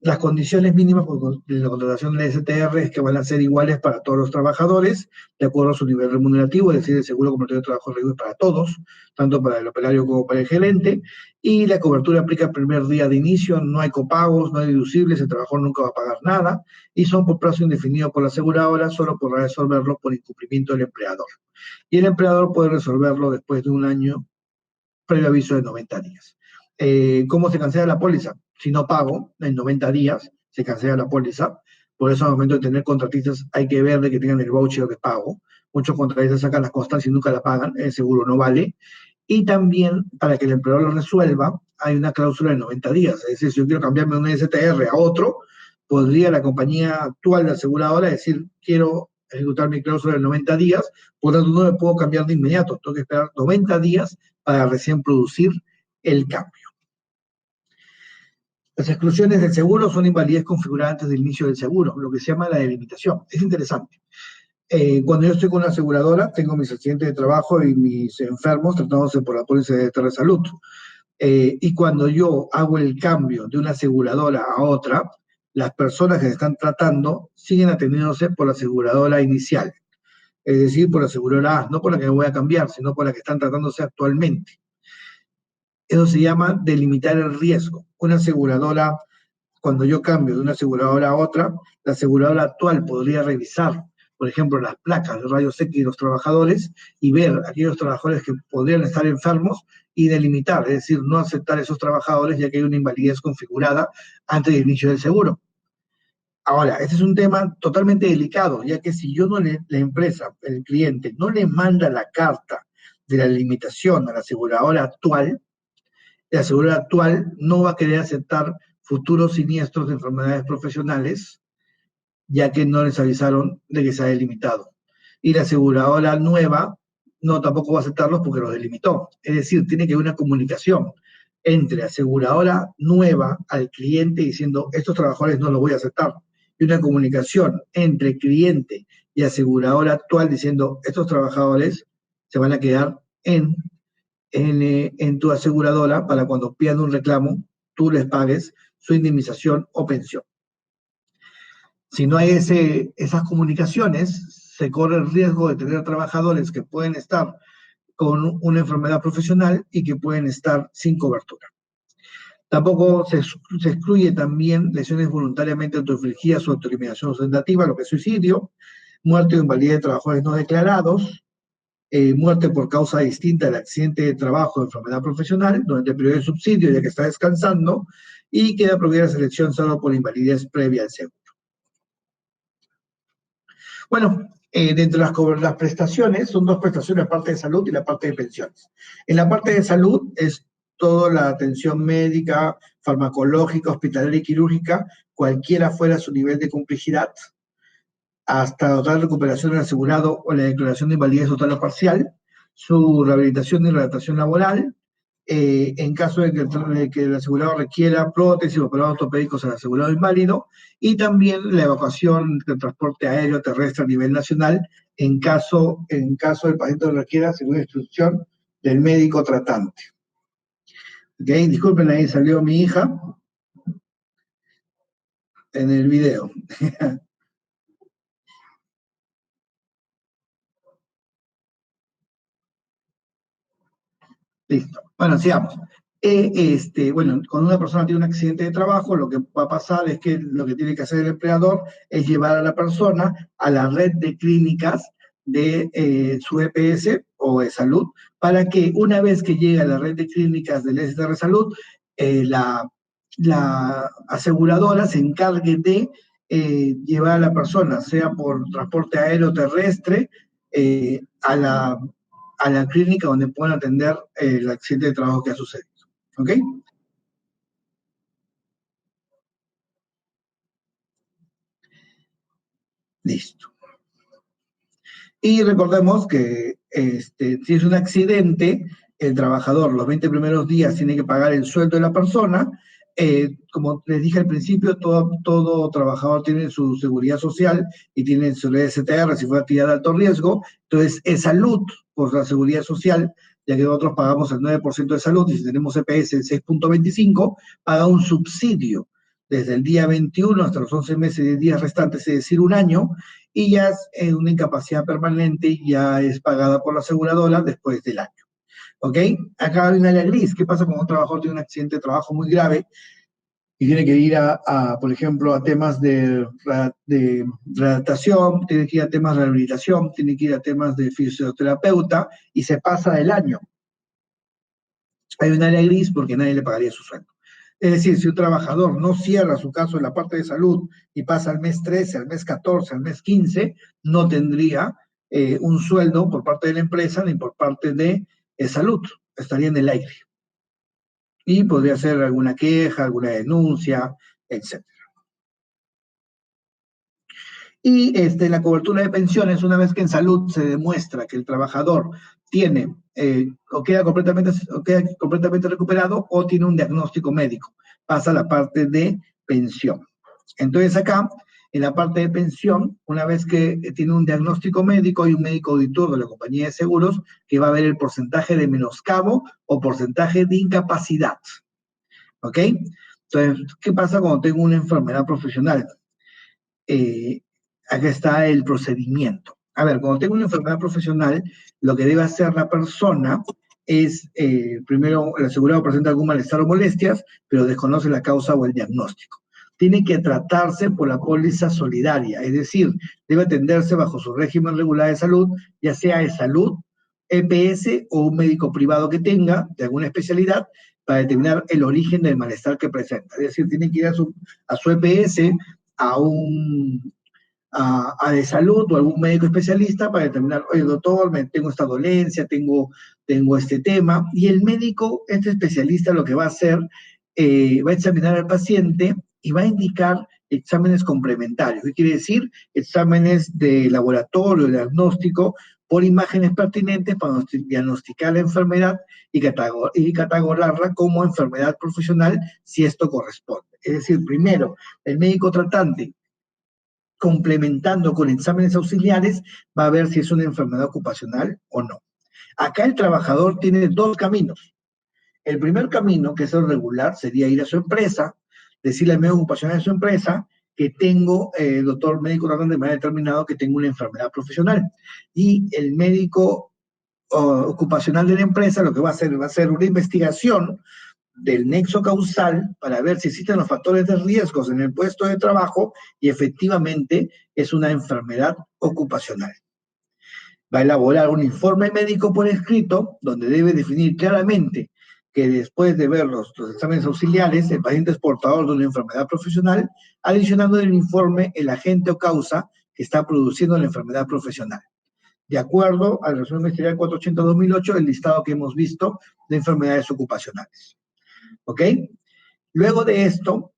Las condiciones mínimas de la contratación de la STR es que van a ser iguales para todos los trabajadores, de acuerdo a su nivel remunerativo, es decir, el seguro complementario de trabajo es para todos, tanto para el operario como para el gerente, y la cobertura aplica el primer día de inicio, no hay copagos, no hay deducibles, el trabajador nunca va a pagar nada, y son por plazo indefinido por la aseguradora, solo podrá resolverlo por incumplimiento del empleador. Y el empleador puede resolverlo después de un año previo aviso de 90 días. ¿Cómo se cancela la póliza? Si no pago, en 90 días se cancela la póliza. Por eso al momento de tener contratistas hay que ver de que tengan el voucher de pago. Muchos contratistas sacan las constancias y nunca la pagan, el seguro no vale. Y también, para que el empleador lo resuelva, hay una cláusula de 90 días. Es decir, si yo quiero cambiarme de un STR a otro, podría la compañía actual de aseguradora decir, quiero ejecutar mi cláusula de 90 días, por lo tanto no me puedo cambiar de inmediato, tengo que esperar 90 días para recién producir el cambio. Las exclusiones del seguro son invalidez configurada antes del inicio del seguro, lo que se llama la delimitación. Es interesante. Cuando yo estoy con una aseguradora, tengo mis accidentes de trabajo y mis enfermos tratándose por la póliza de salud. Y cuando yo hago el cambio de una aseguradora a otra, las personas que se están tratando siguen atendiéndose por la aseguradora inicial. Es decir, por la aseguradora A, no por la que me voy a cambiar, sino por la que están tratándose actualmente. Eso se llama delimitar el riesgo. Una aseguradora, cuando yo cambio de una aseguradora a otra, la aseguradora actual podría revisar, por ejemplo, las placas de rayos X de los trabajadores y ver aquellos trabajadores que podrían estar enfermos y delimitar, es decir, no aceptar esos trabajadores ya que hay una invalidez configurada antes del inicio del seguro. Ahora, este es un tema totalmente delicado, ya que si yo no la empresa, el cliente, no le manda la carta de la limitación a la aseguradora actual, la aseguradora actual no va a querer aceptar futuros siniestros de enfermedades profesionales, ya que no les avisaron de que se ha delimitado. Y la aseguradora nueva no tampoco va a aceptarlos porque los delimitó. Es decir, tiene que haber una comunicación entre aseguradora nueva al cliente diciendo, estos trabajadores no los voy a aceptar. Y una comunicación entre cliente y aseguradora actual diciendo, estos trabajadores se van a quedar en tu aseguradora para cuando pidan un reclamo, tú les pagues su indemnización o pensión. Si no hay esas comunicaciones, se corre el riesgo de tener trabajadores que pueden estar con una enfermedad profesional y que pueden estar sin cobertura. Tampoco se excluye también lesiones voluntariamente autoinfligidas o autoeliminación ostentativa, lo que es suicidio, muerte o invalidez de trabajadores no declarados, muerte por causa distinta del accidente de trabajo o enfermedad profesional durante el periodo de subsidio ya que está descansando y queda prohibida la selección solo por invalidez previa al seguro. Bueno, dentro de las prestaciones, son dos prestaciones, la parte de salud y la parte de pensiones. En la parte de salud es toda la atención médica, farmacológica, hospitalaria y quirúrgica, cualquiera fuera su nivel de complejidad, hasta total recuperación del asegurado o la declaración de invalidez total o parcial, su rehabilitación y readaptación laboral, en caso de que el asegurado requiera prótesis o aparatos ortopédicos al asegurado inválido, y también la evacuación del transporte aéreo terrestre a nivel nacional en caso del paciente lo requiera, según instrucción del médico tratante. ¿Okay? Disculpen, ahí salió mi hija en el video. Listo. Bueno, sigamos. Bueno, cuando una persona tiene un accidente de trabajo, lo que va a pasar es que lo que tiene que hacer el empleador es llevar a la persona a la red de clínicas de su EPS o de salud, para que una vez que llegue a la red de clínicas del STR Salud, la aseguradora se encargue de llevar a la persona, sea por transporte aéreo terrestre, a la clínica donde puedan atender el accidente de trabajo que ha sucedido. ¿Ok? Listo. Y recordemos que si es un accidente, el trabajador los 20 primeros días tiene que pagar el sueldo de la persona. Como les dije al principio, todo trabajador tiene su seguridad social y tiene su STR si fue actividad de alto riesgo. Entonces, es salud por la seguridad social, ya que nosotros pagamos el 9% de salud y si tenemos EPS el 6,25, paga un subsidio desde el día 21 hasta los 11 meses y días restantes, es decir, un año, y ya es una incapacidad permanente, ya es pagada por la aseguradora después del año. ¿Ok? Acá hay una área gris. ¿Qué pasa cuando un trabajador tiene un accidente de trabajo muy grave y tiene que ir por ejemplo, a temas de redactación, tiene que ir a temas de rehabilitación, tiene que ir a temas de fisioterapeuta y se pasa del año? Hay un área gris porque nadie le pagaría su sueldo. Es decir, si un trabajador no cierra su caso en la parte de salud y pasa al mes 13, al mes 14, al mes 15, no tendría un sueldo por parte de la empresa ni por parte de salud. Estaría en el aire. Y podría ser alguna queja, alguna denuncia, etc. Y la cobertura de pensiones, una vez que en salud se demuestra que el trabajador tiene o queda completamente recuperado o tiene un diagnóstico médico, pasa a la parte de pensión. Entonces acá, en la parte de pensión, una vez que tiene un diagnóstico médico y un médico auditor de la compañía de seguros, que va a ver el porcentaje de menoscabo o porcentaje de incapacidad. ¿Ok? Entonces, ¿qué pasa cuando tengo una enfermedad profesional? eh, Acá está el procedimiento. A ver, cuando tengo una enfermedad profesional, lo que debe hacer la persona es, primero, el asegurado presenta algún malestar o molestias, pero desconoce la causa o el diagnóstico. Tiene que tratarse por la póliza solidaria, es decir, debe atenderse bajo su régimen regular de salud, ya sea de salud, EPS o un médico privado que tenga de alguna especialidad para determinar el origen del malestar que presenta. Es decir, tiene que ir a su EPS, a de salud o algún médico especialista para determinar, oye, doctor, tengo esta dolencia, tengo este tema, y el médico, este especialista, lo que va a hacer, va a examinar al paciente y va a indicar exámenes complementarios. ¿Qué quiere decir? Exámenes de laboratorio, de diagnóstico, por imágenes pertinentes para diagnosticar la enfermedad y catalogarla como enfermedad profesional si esto corresponde. Es decir, primero, el médico tratante, complementando con exámenes auxiliares, va a ver si es una enfermedad ocupacional o no. Acá el trabajador tiene dos caminos. El primer camino, que es el regular, sería ir a su empresa, decirle al médico ocupacional de su empresa que tengo, doctor médico tratante me ha determinado que tengo una enfermedad profesional. Y el médico ocupacional de la empresa lo que va a hacer una investigación del nexo causal para ver si existen los factores de riesgos en el puesto de trabajo y efectivamente es una enfermedad ocupacional. Va a elaborar un informe médico por escrito donde debe definir claramente que después de ver los exámenes auxiliares, el paciente es portador de una enfermedad profesional, adicionando en el informe el agente o causa que está produciendo la enfermedad profesional, de acuerdo al resumen ministerial 480-2008, el listado que hemos visto de enfermedades ocupacionales. ¿Ok? Luego de esto,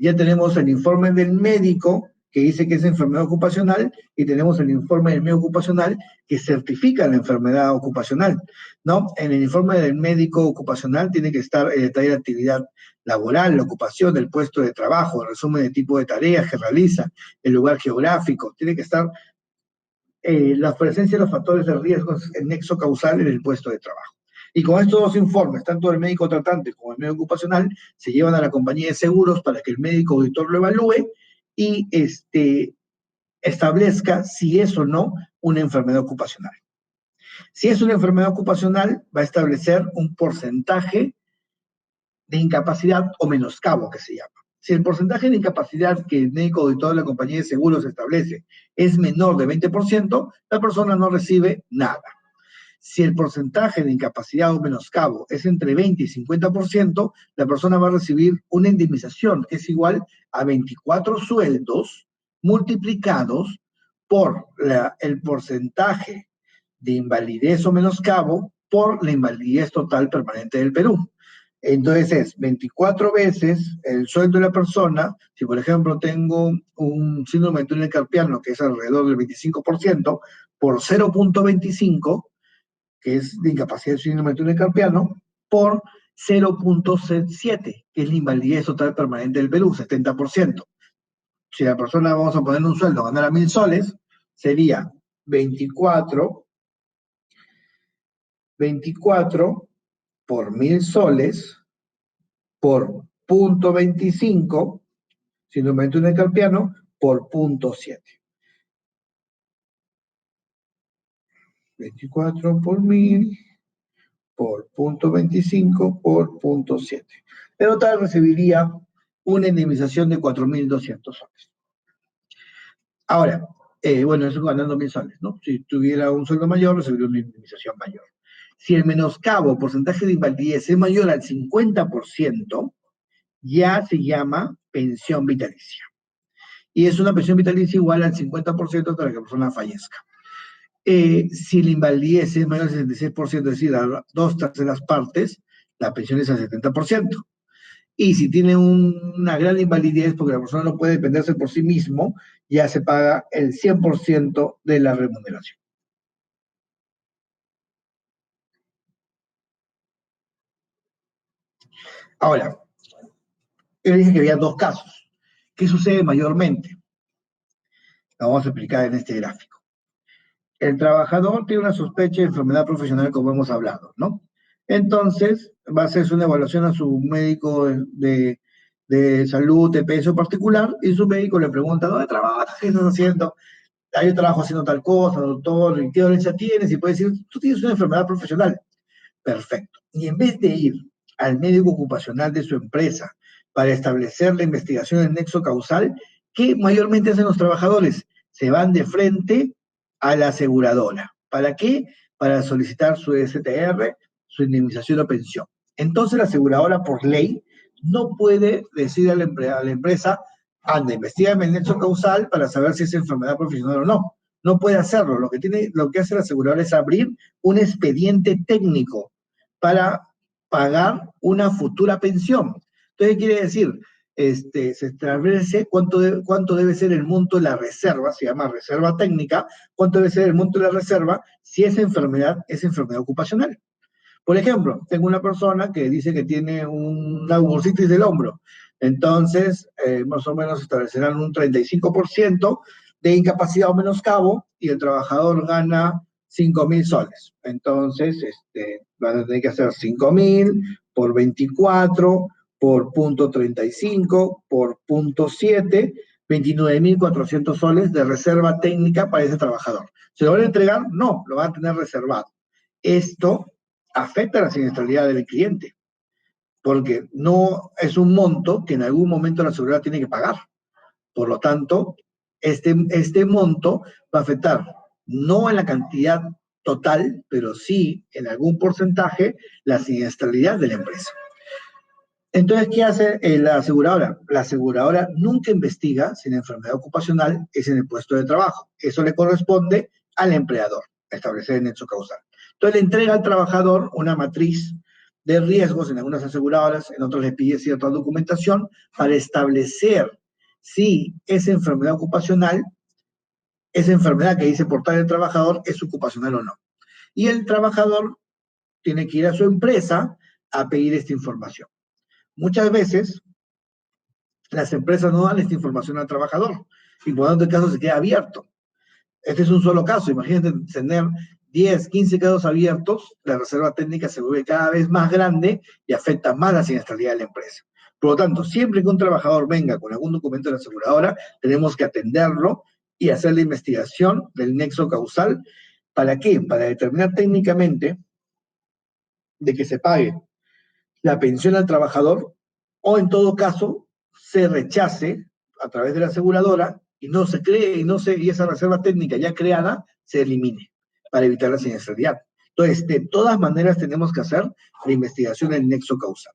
ya tenemos el informe del médico que dice que es enfermedad ocupacional y tenemos el informe del médico ocupacional que certifica la enfermedad ocupacional, ¿no? En el informe del médico ocupacional tiene que estar el detalle de actividad laboral, la ocupación, el puesto de trabajo, el resumen de tipo de tareas que realiza, el lugar geográfico, tiene que estar la presencia de los factores de riesgo en nexo causal en el puesto de trabajo. Y con estos dos informes, tanto el médico tratante como el médico ocupacional, se llevan a la compañía de seguros para que el médico auditor lo evalúe y establezca si es o no una enfermedad ocupacional. Si es una enfermedad ocupacional, va a establecer un porcentaje de incapacidad o menoscabo, que se llama. Si el porcentaje de incapacidad que el médico auditor de la compañía de seguros establece es menor de 20%, la persona no recibe nada. Si el porcentaje de incapacidad o menoscabo es entre 20 y 50%, la persona va a recibir una indemnización que es igual a 24 sueldos multiplicados por el porcentaje de invalidez o menoscabo por la invalidez total permanente del Perú. Entonces es 24 veces el sueldo de la persona. Si por ejemplo tengo un síndrome de túnel carpiano que es alrededor del 25%, por 0.25, que es de incapacidad del síndrome de túnel carpiano, por 0.7, que es la invalidez total permanente del Perú, 70%. Si la persona, vamos a poner un sueldo, ganara 1.000 soles, sería 24 por 1.000 soles por 0.25, síndrome de túnel carpiano, por 0.7. 24 por 1.000 por 0.25 por 0.7. En total recibiría una indemnización de 4.200 soles. Ahora, bueno, eso ganando 1.000 soles, ¿no? Si tuviera un sueldo mayor, recibiría una indemnización mayor. Si el menoscabo, porcentaje de invalidez, es mayor al 50%, ya se llama pensión vitalicia. Y es una pensión vitalicia igual al 50% hasta que la persona fallezca. Si la invalidez es mayor al 66%, es decir, a 2/3 partes, la pensión es al 70%. Y si tiene una gran invalidez, porque la persona no puede dependerse por sí mismo, ya se paga el 100% de la remuneración. Ahora, yo dije que había dos casos. ¿Qué sucede mayormente? Lo vamos a explicar en este gráfico. El trabajador tiene una sospecha de enfermedad profesional, como hemos hablado, ¿no? Entonces, va a hacerse una evaluación a su médico de salud, de peso particular, y su médico le pregunta, ¿dónde trabajas? ¿Qué estás haciendo? Ah, yo trabajo haciendo tal cosa, doctor, ¿y qué dolencia tienes? Y puede decir, tú tienes una enfermedad profesional. Perfecto. Y en vez de ir al médico ocupacional de su empresa para establecer la investigación del nexo causal, ¿qué mayormente hacen los trabajadores? Se van de frente a la aseguradora. ¿Para qué? Para solicitar su STR, su indemnización o pensión. Entonces la aseguradora, por ley, no puede decir a la empresa, anda, investigame el nexo causal para saber si es enfermedad profesional o no. No puede hacerlo. Lo que hace la aseguradora es abrir un expediente técnico para pagar una futura pensión. Entonces, ¿qué quiere decir? Se establece cuánto debe ser el monto de la reserva, se llama reserva técnica, cuánto debe ser el monto de la reserva si esa enfermedad es enfermedad ocupacional. Por ejemplo, tengo una persona que dice que tiene una bursitis del hombro, entonces más o menos establecerán un 35% de incapacidad o menoscabo y el trabajador gana 5.000 soles. Entonces, van a tener que hacer 5.000 por 24 por 0.35 por 0.7, 29.400 soles de reserva técnica para ese trabajador. ¿Se lo van a entregar? No, lo van a tener reservado. Esto afecta a la siniestralidad del cliente, porque no es un monto que en algún momento la seguridad tiene que pagar. Por lo tanto, este monto va a afectar no en la cantidad total, pero sí en algún porcentaje la siniestralidad de la empresa. Entonces, ¿qué hace la aseguradora? La aseguradora nunca investiga si la enfermedad ocupacional es en el puesto de trabajo. Eso le corresponde al empleador, establecer el nexo causal. Entonces, le entrega al trabajador una matriz de riesgos en algunas aseguradoras, en otras le pide cierta documentación para establecer si esa enfermedad ocupacional, esa enfermedad que dice portar el trabajador, es ocupacional o no. Y el trabajador tiene que ir a su empresa a pedir esta información. Muchas veces las empresas no dan esta información al trabajador y por lo tanto el caso se queda abierto. Este es un solo caso. Imagínate tener 10, 15 casos abiertos, la reserva técnica se vuelve cada vez más grande y afecta más la siniestralidad de la empresa. Por lo tanto, siempre que un trabajador venga con algún documento de la aseguradora, tenemos que atenderlo y hacer la investigación del nexo causal ¿Para qué? Para determinar técnicamente de que se pague la pensión al trabajador o en todo caso se rechace a través de la aseguradora y no se cree y esa reserva técnica ya creada se elimine para evitar la siniestralidad. Entonces, de todas maneras tenemos que hacer la investigación del nexo causal.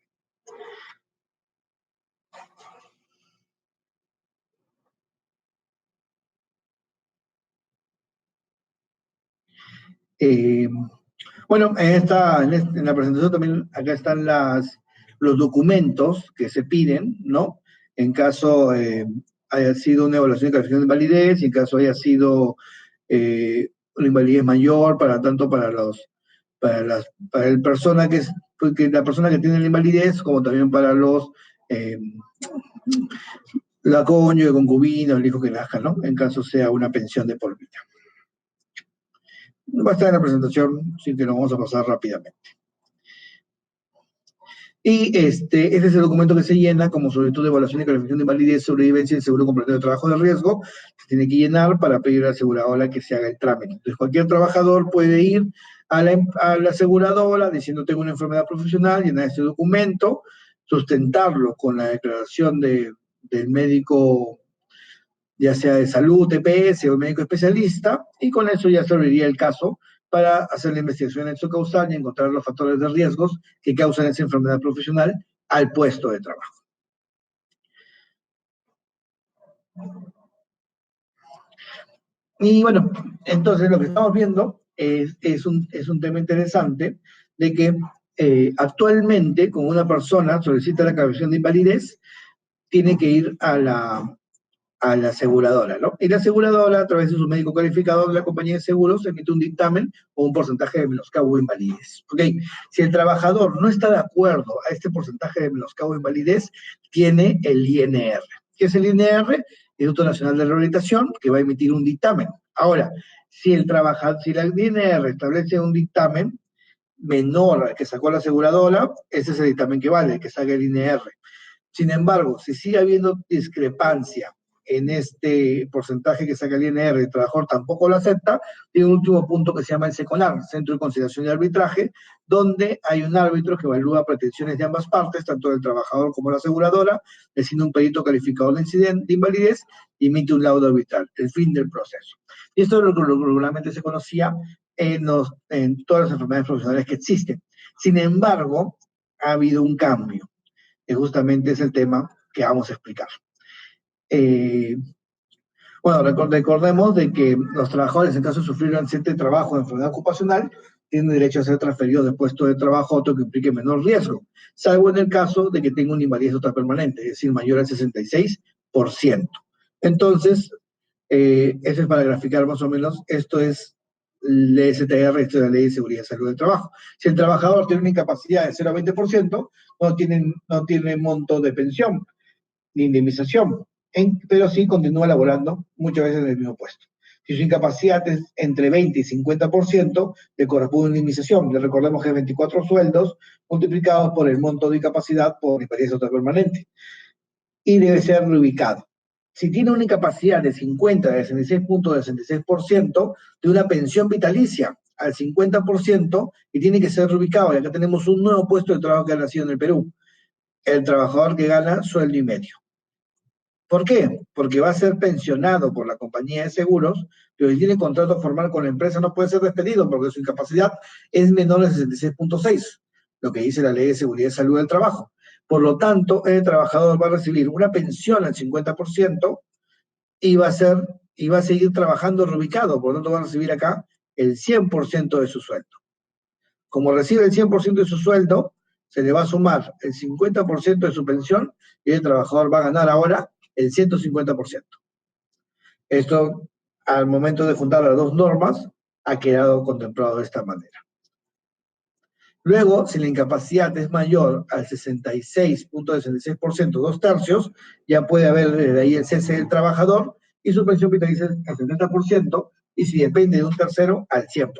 Eh, bueno, en la presentación también acá están los documentos que se piden, ¿no? En caso haya sido una evaluación de calificación de invalidez, y en caso haya sido una invalidez mayor, tanto para el persona la persona que tiene la invalidez, como también para eh, la cónyuge, concubina, o el hijo que nazca, ¿no? En caso sea una pensión de por vida. Va a estar en la presentación, así que lo vamos a pasar rápidamente. Y este es el documento que se llena como solicitud de evaluación y calificación de invalidez, sobrevivencia y seguro complementario de trabajo de riesgo. Se tiene que llenar para pedir a la aseguradora que se haga el trámite. Entonces, cualquier trabajador puede ir a la aseguradora diciendo tengo una enfermedad profesional, llenar este documento, sustentarlo con la declaración del médico, ya sea de salud, TPS o médico especialista, y con eso ya se abriría el caso para hacer la investigación en causal y encontrar los factores de riesgos que causan esa enfermedad profesional al puesto de trabajo. Y bueno, entonces lo que estamos viendo es un tema interesante de que actualmente, cuando una persona solicita la calificación de invalidez, tiene que ir a la aseguradora, ¿no? Y la aseguradora, a través de su médico calificador de la compañía de seguros, emite un dictamen o un porcentaje de menoscabo de invalidez. ¿Ok? Si el trabajador no está de acuerdo a este porcentaje de menoscabo de invalidez, tiene el INR. ¿Qué es el INR? Instituto Nacional de Rehabilitación, que va a emitir un dictamen. Ahora, si la INR establece un dictamen menor al que sacó la aseguradora, ese es el dictamen que vale, el que saque el INR. Sin embargo, si sigue habiendo discrepancia en este porcentaje que saca el INR y el trabajador tampoco lo acepta, tiene un último punto que se llama el SECONAR, Centro de Conciliación y Arbitraje, donde hay un árbitro que evalúa pretensiones de ambas partes, tanto del trabajador como la aseguradora, decide un perito calificador de invalidez y emite un laudo arbitral, el fin del proceso. Y esto es lo que regularmente se conocía en todas las enfermedades profesionales que existen. Sin embargo, ha habido un cambio, que justamente es el tema que vamos a explicar. Bueno, recordemos de que los trabajadores, en caso de sufrir un accidente de trabajo o enfermedad ocupacional, tienen derecho a ser transferidos de puesto de trabajo a otro que implique menor riesgo, salvo en el caso de que tenga una invalidez total permanente, es decir, mayor al 66%. Entonces, eso es para graficar más o menos, esto es el STR, esto es la Ley de Seguridad y Salud del Trabajo. Si el trabajador tiene una incapacidad de 0 a 20%, no tiene monto de pensión ni indemnización, pero sí continúa laborando muchas veces en el mismo puesto. Si su incapacidad es entre 20 y 50%, le corresponde una indemnización. Le recordemos que es 24 sueldos multiplicados por el monto de incapacidad por invalidez total permanente. Y debe ser reubicado. Si tiene una incapacidad de 50, de 66.66%, de una pensión vitalicia al 50% y tiene que ser reubicado. Y acá tenemos un nuevo puesto de trabajo que ha nacido en el Perú. El trabajador que gana sueldo y medio. ¿Por qué? Porque va a ser pensionado por la compañía de seguros, pero si tiene contrato formal con la empresa no puede ser despedido porque su incapacidad es menor de 66.6, lo que dice la Ley de Seguridad y Salud del Trabajo. Por lo tanto, el trabajador va a recibir una pensión al 50% y va a seguir trabajando reubicado, por lo tanto va a recibir acá el 100% de su sueldo. Como recibe el 100% de su sueldo, se le va a sumar el 50% de su pensión y el trabajador va a ganar ahora el 150%. Esto, al momento de juntar las dos normas, ha quedado contemplado de esta manera. Luego, si la incapacidad es mayor al 66.66%, 2/3, ya puede haber desde ahí el cese del trabajador y su pensión vitalicia al 70%, y si depende de un tercero, al 100%.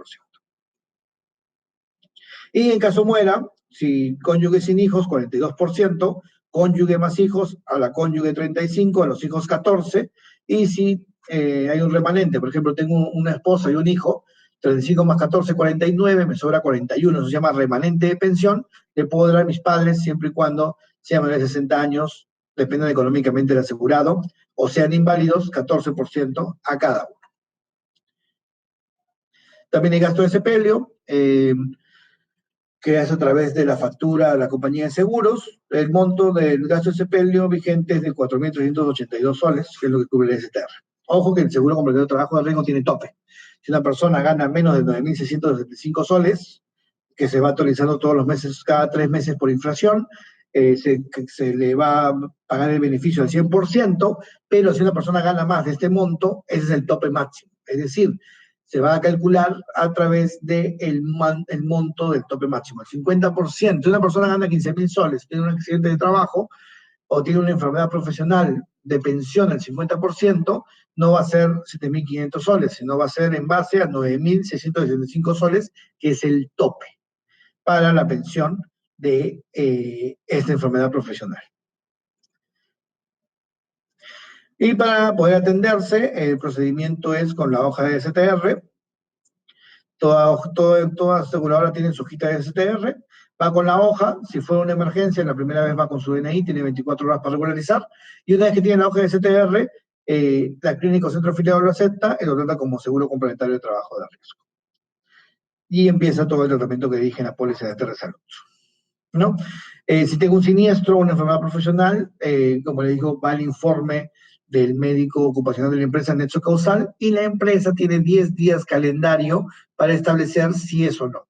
Y en caso muera, si cónyuge sin hijos, 42%, cónyuge más hijos, a la cónyuge 35%, a los hijos 14%, y si hay un remanente, por ejemplo, tengo una esposa y un hijo, 35 más 14, 49, me sobra 41, eso se llama remanente de pensión, le puedo dar a mis padres siempre y cuando sean mayores de 60 años, dependan económicamente del asegurado, o sean inválidos, 14% a cada uno. También hay gasto de sepelio, que es a través de la factura a la compañía de seguros. El monto del gasto de sepelio vigente es de 4.382 soles, que es lo que cubre el STR. Ojo que el seguro complementario de trabajo de riesgo tiene tope. Si una persona gana menos de 9.675 soles, que se va actualizando todos los meses, cada 3 meses por inflación, se le va a pagar el beneficio al 100%, pero si una persona gana más de este monto, ese es el tope máximo. Es decir, se va a calcular a través del el monto del tope máximo. El 50%, si una persona gana 15.000 soles, tiene un accidente de trabajo o tiene una enfermedad profesional de pensión al 50%, no va a ser 7.500 soles, sino va a ser en base a 9.665 soles, que es el tope para la pensión de esta enfermedad profesional. Y para poder atenderse, el procedimiento es con la hoja de STR. Toda aseguradora tiene su hojita de STR, va con la hoja, si fue una emergencia, la primera vez va con su DNI, tiene 24 horas para regularizar, y una vez que tiene la hoja de STR, la clínica o centro afiliado lo acepta y lo trata como seguro complementario de trabajo de riesgo. Y empieza todo el tratamiento que dije en la póliza de TR Salud, ¿no? Si tengo un siniestro, una enfermedad profesional, como le digo, va el informe del médico ocupacional de la empresa nexo causal y la empresa tiene 10 días calendario para establecer si es o no.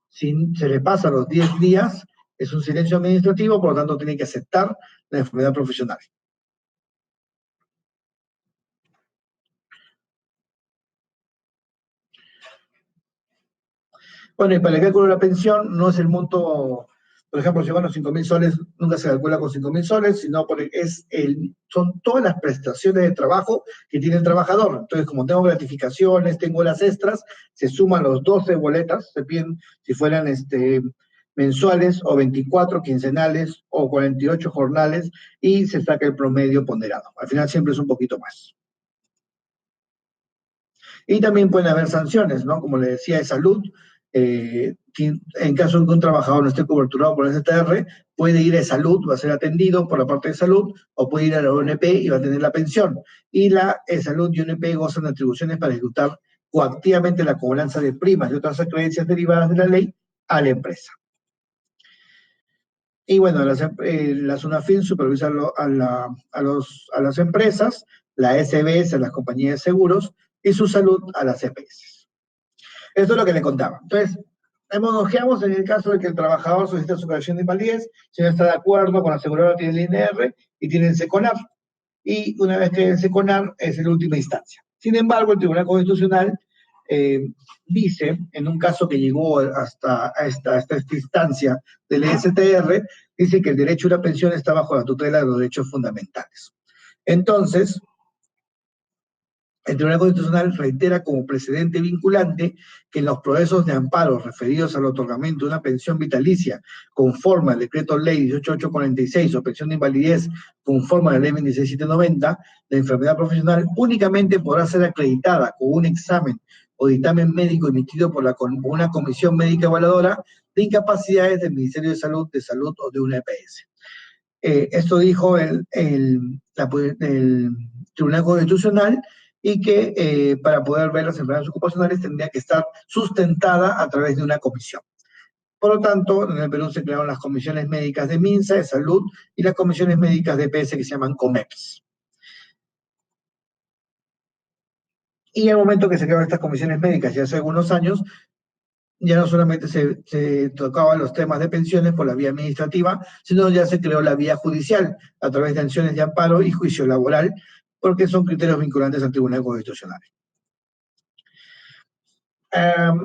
Si se le pasa los 10 días, es un silencio administrativo, por lo tanto tiene que aceptar la enfermedad profesional. Bueno, y para el cálculo de la pensión no es el monto, por ejemplo, si van los 5.000 soles, nunca se calcula con 5.000 soles, sino son todas las prestaciones de trabajo que tiene el trabajador. Entonces, como tengo gratificaciones, tengo las extras, se suman los 12 boletas, se piden si fueran mensuales o 24 quincenales o 48 jornales y se saca el promedio ponderado. Al final siempre es un poquito más. Y también pueden haber sanciones, ¿no? Como le decía, de salud. En caso de que un trabajador no esté coberturado por el STR, puede ir a salud, va a ser atendido por la parte de salud, o puede ir a la ONP y va a tener la pensión. Y la salud y ONP gozan de atribuciones para ejecutar coactivamente la cobranza de primas y otras acreencias derivadas de la ley a la empresa. Y bueno, la SUNAFIN supervisa a las empresas, la SBS a las compañías de seguros y su salud a las EPS. Esto es lo que le contaba. Entonces, ojeamos en el caso de que el trabajador solicita su creación de invalidez, si no está de acuerdo con la aseguradora, tiene el INR y tiene el SECONAR. Y una vez que el SECONAR es en última instancia. Sin embargo, el Tribunal Constitucional dice, en un caso que llegó hasta esta instancia del STR, dice que el derecho a una pensión está bajo la tutela de los derechos fundamentales. Entonces, el Tribunal Constitucional reitera como precedente vinculante que en los procesos de amparo referidos al otorgamiento de una pensión vitalicia conforme al decreto ley 18846 o pensión de invalidez conforme a la ley 26790, la enfermedad profesional únicamente podrá ser acreditada con un examen o dictamen médico emitido por una comisión médica evaluadora de incapacidades del Ministerio de Salud o de una EPS. Esto dijo el Tribunal Constitucional, y que para poder ver las enfermedades ocupacionales tendría que estar sustentada a través de una comisión. Por lo tanto, en el Perú se crearon las comisiones médicas de MINSA, de salud, y las comisiones médicas de EPS que se llaman COMEPS. Y al momento que se crearon estas comisiones médicas, ya hace algunos años, ya no solamente se tocaban los temas de pensiones por la vía administrativa, sino ya se creó la vía judicial a través de acciones de amparo y juicio laboral, porque son criterios vinculantes al Tribunal Constitucional.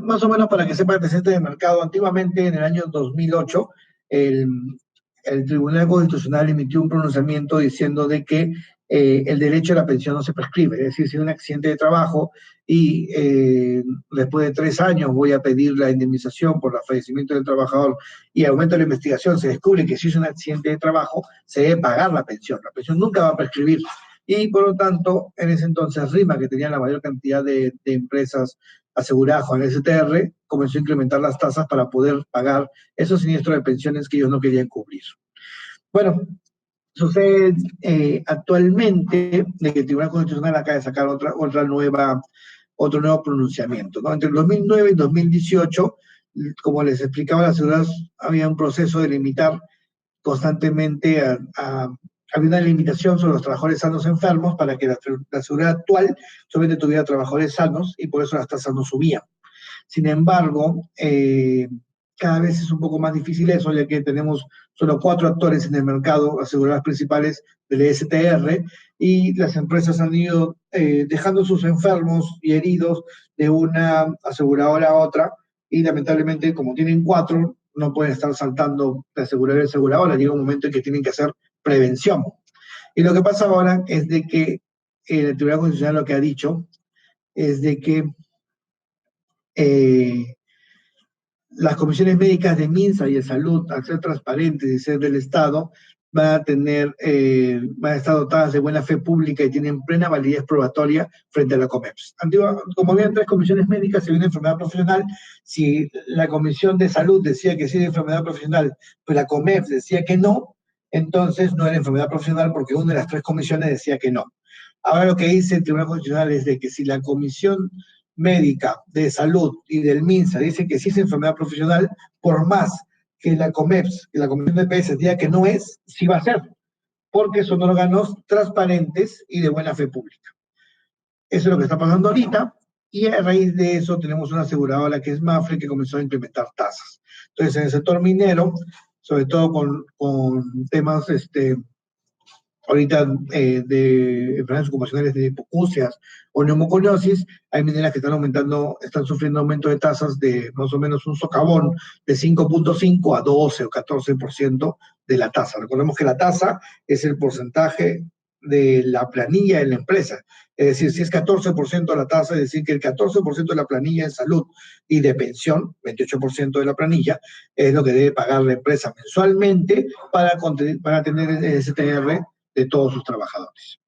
Más o menos para que sepa el presente de mercado, antiguamente en el año 2008, el Tribunal Constitucional emitió un pronunciamiento diciendo de que el derecho a la pensión no se prescribe, es decir, si hay un accidente de trabajo y después de 3 años voy a pedir la indemnización por el fallecimiento del trabajador y al momento de la investigación se descubre que si es un accidente de trabajo, se debe pagar la pensión nunca va a prescribir. Y por lo tanto, en ese entonces RIMA, que tenía la mayor cantidad de empresas aseguradas con el STR, comenzó a incrementar las tasas para poder pagar esos siniestros de pensiones que ellos no querían cubrir. Bueno, sucede actualmente de que el Tribunal Constitucional acaba de sacar otro nuevo pronunciamiento, ¿no? Entre el 2009 y 2018, como les explicaba, las ciudades había un proceso de limitar constantemente había una limitación sobre los trabajadores sanos enfermos para que la seguridad actual solamente tuviera trabajadores sanos y por eso las tasas no subían. Sin embargo, cada vez es un poco más difícil eso, ya que tenemos solo 4 actores en el mercado, aseguradoras principales del STR, y las empresas han ido dejando sus enfermos y heridos de una aseguradora a otra, y lamentablemente, como tienen 4, no pueden estar saltando de aseguradora a aseguradora, llega un momento en que tienen que hacer prevención. Y lo que pasa ahora es de que el Tribunal Constitucional lo que ha dicho es de que las comisiones médicas de MINSA y de salud, al ser transparentes y ser del Estado, van a estar dotadas de buena fe pública y tienen plena validez probatoria frente a la COMEPS. Como había 3 comisiones médicas, se había una enfermedad profesional. Si la Comisión de Salud decía que sí era enfermedad profesional, pero la COMEPS decía que no, entonces no era enfermedad profesional porque una de las 3 comisiones decía que no. Ahora lo que dice el Tribunal Constitucional es de que si la Comisión Médica de Salud y del MINSA dice que sí es enfermedad profesional, por más que la COMEPS, que la Comisión de PS diga que no es, sí va a ser, porque son órganos transparentes y de buena fe pública. Eso es lo que está pasando ahorita, y a raíz de eso tenemos una aseguradora que es Mapfre, que comenzó a implementar tasas. Entonces, en el sector minero, sobre todo con temas ahorita de enfermedades ocupacionales de hipoacusias o neumoconiosis, hay mineras que están sufriendo aumento de tasas de más o menos un socavón de 5.5 a 12 o 14% de la tasa. Recordemos que la tasa es el porcentaje de la planilla de la empresa. Es decir, si es 14% la tasa, es decir, que el 14% de la planilla de salud y de pensión, 28% de la planilla, es lo que debe pagar la empresa mensualmente para tener el STR de todos sus trabajadores.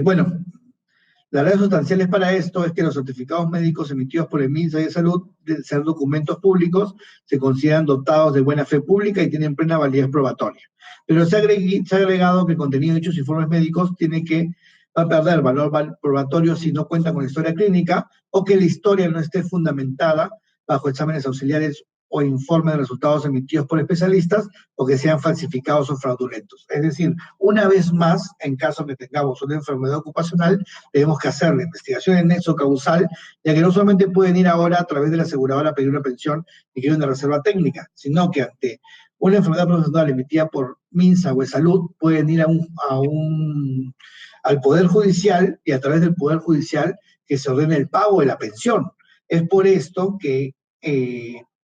Bueno, las redes sustanciales para esto es que los certificados médicos emitidos por el MINSA de Salud, de ser documentos públicos, se consideran dotados de buena fe pública y tienen plena validez probatoria. Pero se ha agregado que el contenido de dichos informes médicos va a perder valor probatorio si no cuenta con historia clínica o que la historia no esté fundamentada bajo exámenes auxiliares o informes de resultados emitidos por especialistas o que sean falsificados o fraudulentos. Es decir, una vez más, en caso que tengamos una enfermedad ocupacional, tenemos que hacer la investigación en nexo causal, ya que no solamente pueden ir ahora a través de la aseguradora a pedir una pensión y que una reserva técnica, sino que ante una enfermedad profesional emitida por MINSA o de Salud, pueden ir al Poder Judicial y a través del Poder Judicial que se ordene el pago de la pensión. Es por esto que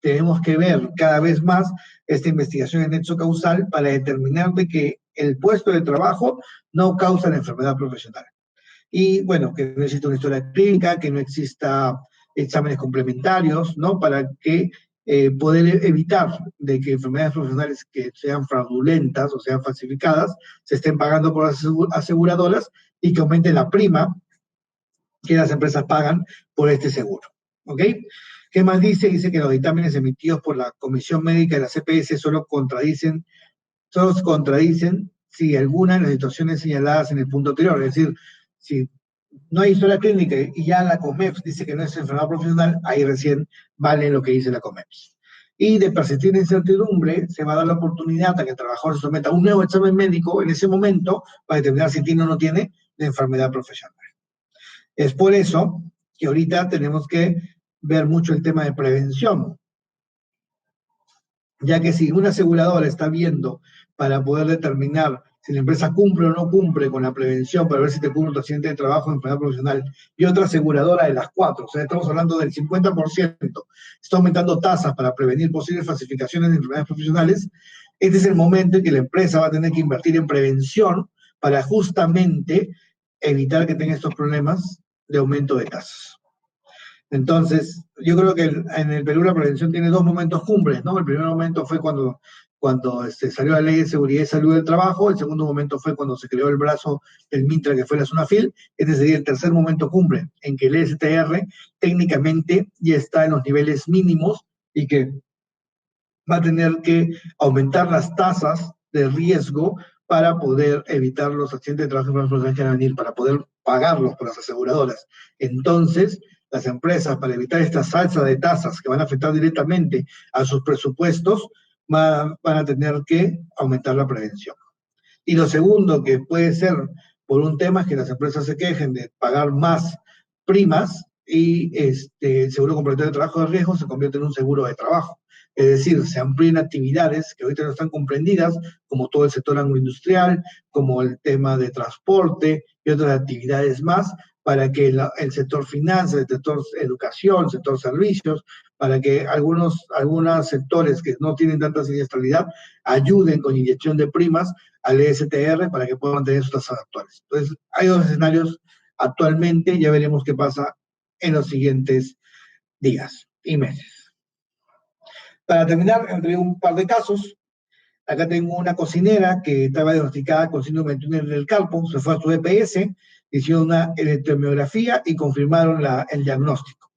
tenemos que ver cada vez más esta investigación en nexo causal para determinar de que el puesto de trabajo no causa la enfermedad profesional. Y bueno, que no exista una historia clínica, que no exista exámenes complementarios, ¿no? Para que poder evitar de que enfermedades profesionales que sean fraudulentas o sean falsificadas se estén pagando por las aseguradoras y que aumente la prima que las empresas pagan por este seguro. ¿Ok? ¿Qué más dice? Dice que los dictámenes emitidos por la Comisión Médica de la CPS solo se contradicen si alguna de las situaciones señaladas en el punto anterior. Es decir, si no hay historia clínica y ya la COMEPS dice que no es enfermedad profesional, ahí recién vale lo que dice la COMEPS. Y de persistir en incertidumbre, se va a dar la oportunidad a que el trabajador se someta a un nuevo examen médico en ese momento para determinar si tiene o no tiene la enfermedad profesional. Es por eso que ahorita tenemos que ver mucho el tema de prevención, ya que si una aseguradora está viendo para poder determinar si la empresa cumple o no cumple con la prevención para ver si te cubre tu accidente de trabajo o enfermedad profesional, y otra aseguradora de las 4, o sea, estamos hablando del 50%, está aumentando tasas para prevenir posibles falsificaciones de enfermedades profesionales, este es el momento en que la empresa va a tener que invertir en prevención para justamente evitar que tenga estos problemas de aumento de tasas. Entonces, yo creo que en el Perú la prevención tiene 2 momentos cumbres, ¿no? El primer momento fue cuando cuando salió la Ley de Seguridad y Salud del Trabajo. El segundo momento fue cuando se creó el brazo del Mintra, que fue la SUNAFIL. Este sería el tercer momento cumbre, en que el STR técnicamente ya está en los niveles mínimos y que va a tener que aumentar las tasas de riesgo para poder evitar los accidentes de trabajo y enfermedades que van a venir, para poder pagarlos por las aseguradoras. Entonces, las empresas, para evitar esta salsa de tasas que van a afectar directamente a sus presupuestos, van a tener que aumentar la prevención. Y lo segundo que puede ser por un tema es que las empresas se quejen de pagar más primas y el seguro complementario de trabajo de riesgo se convierte en un seguro de trabajo. Es decir, se amplían actividades que ahorita no están comprendidas, como todo el sector agroindustrial, como el tema de transporte y otras actividades más, para que el sector finanzas, el sector educación, el sector servicios, para que algunos sectores que no tienen tanta siniestralidad ayuden con inyección de primas al ESTR para que puedan mantener sus tasas actuales. Entonces, hay dos escenarios actualmente, ya veremos qué pasa en los siguientes días y meses. Para terminar, entre un par de casos, acá tengo una cocinera que estaba diagnosticada con síndrome de túnel del carpo, se fue a su EPS, hicieron una electromiografía y confirmaron el diagnóstico.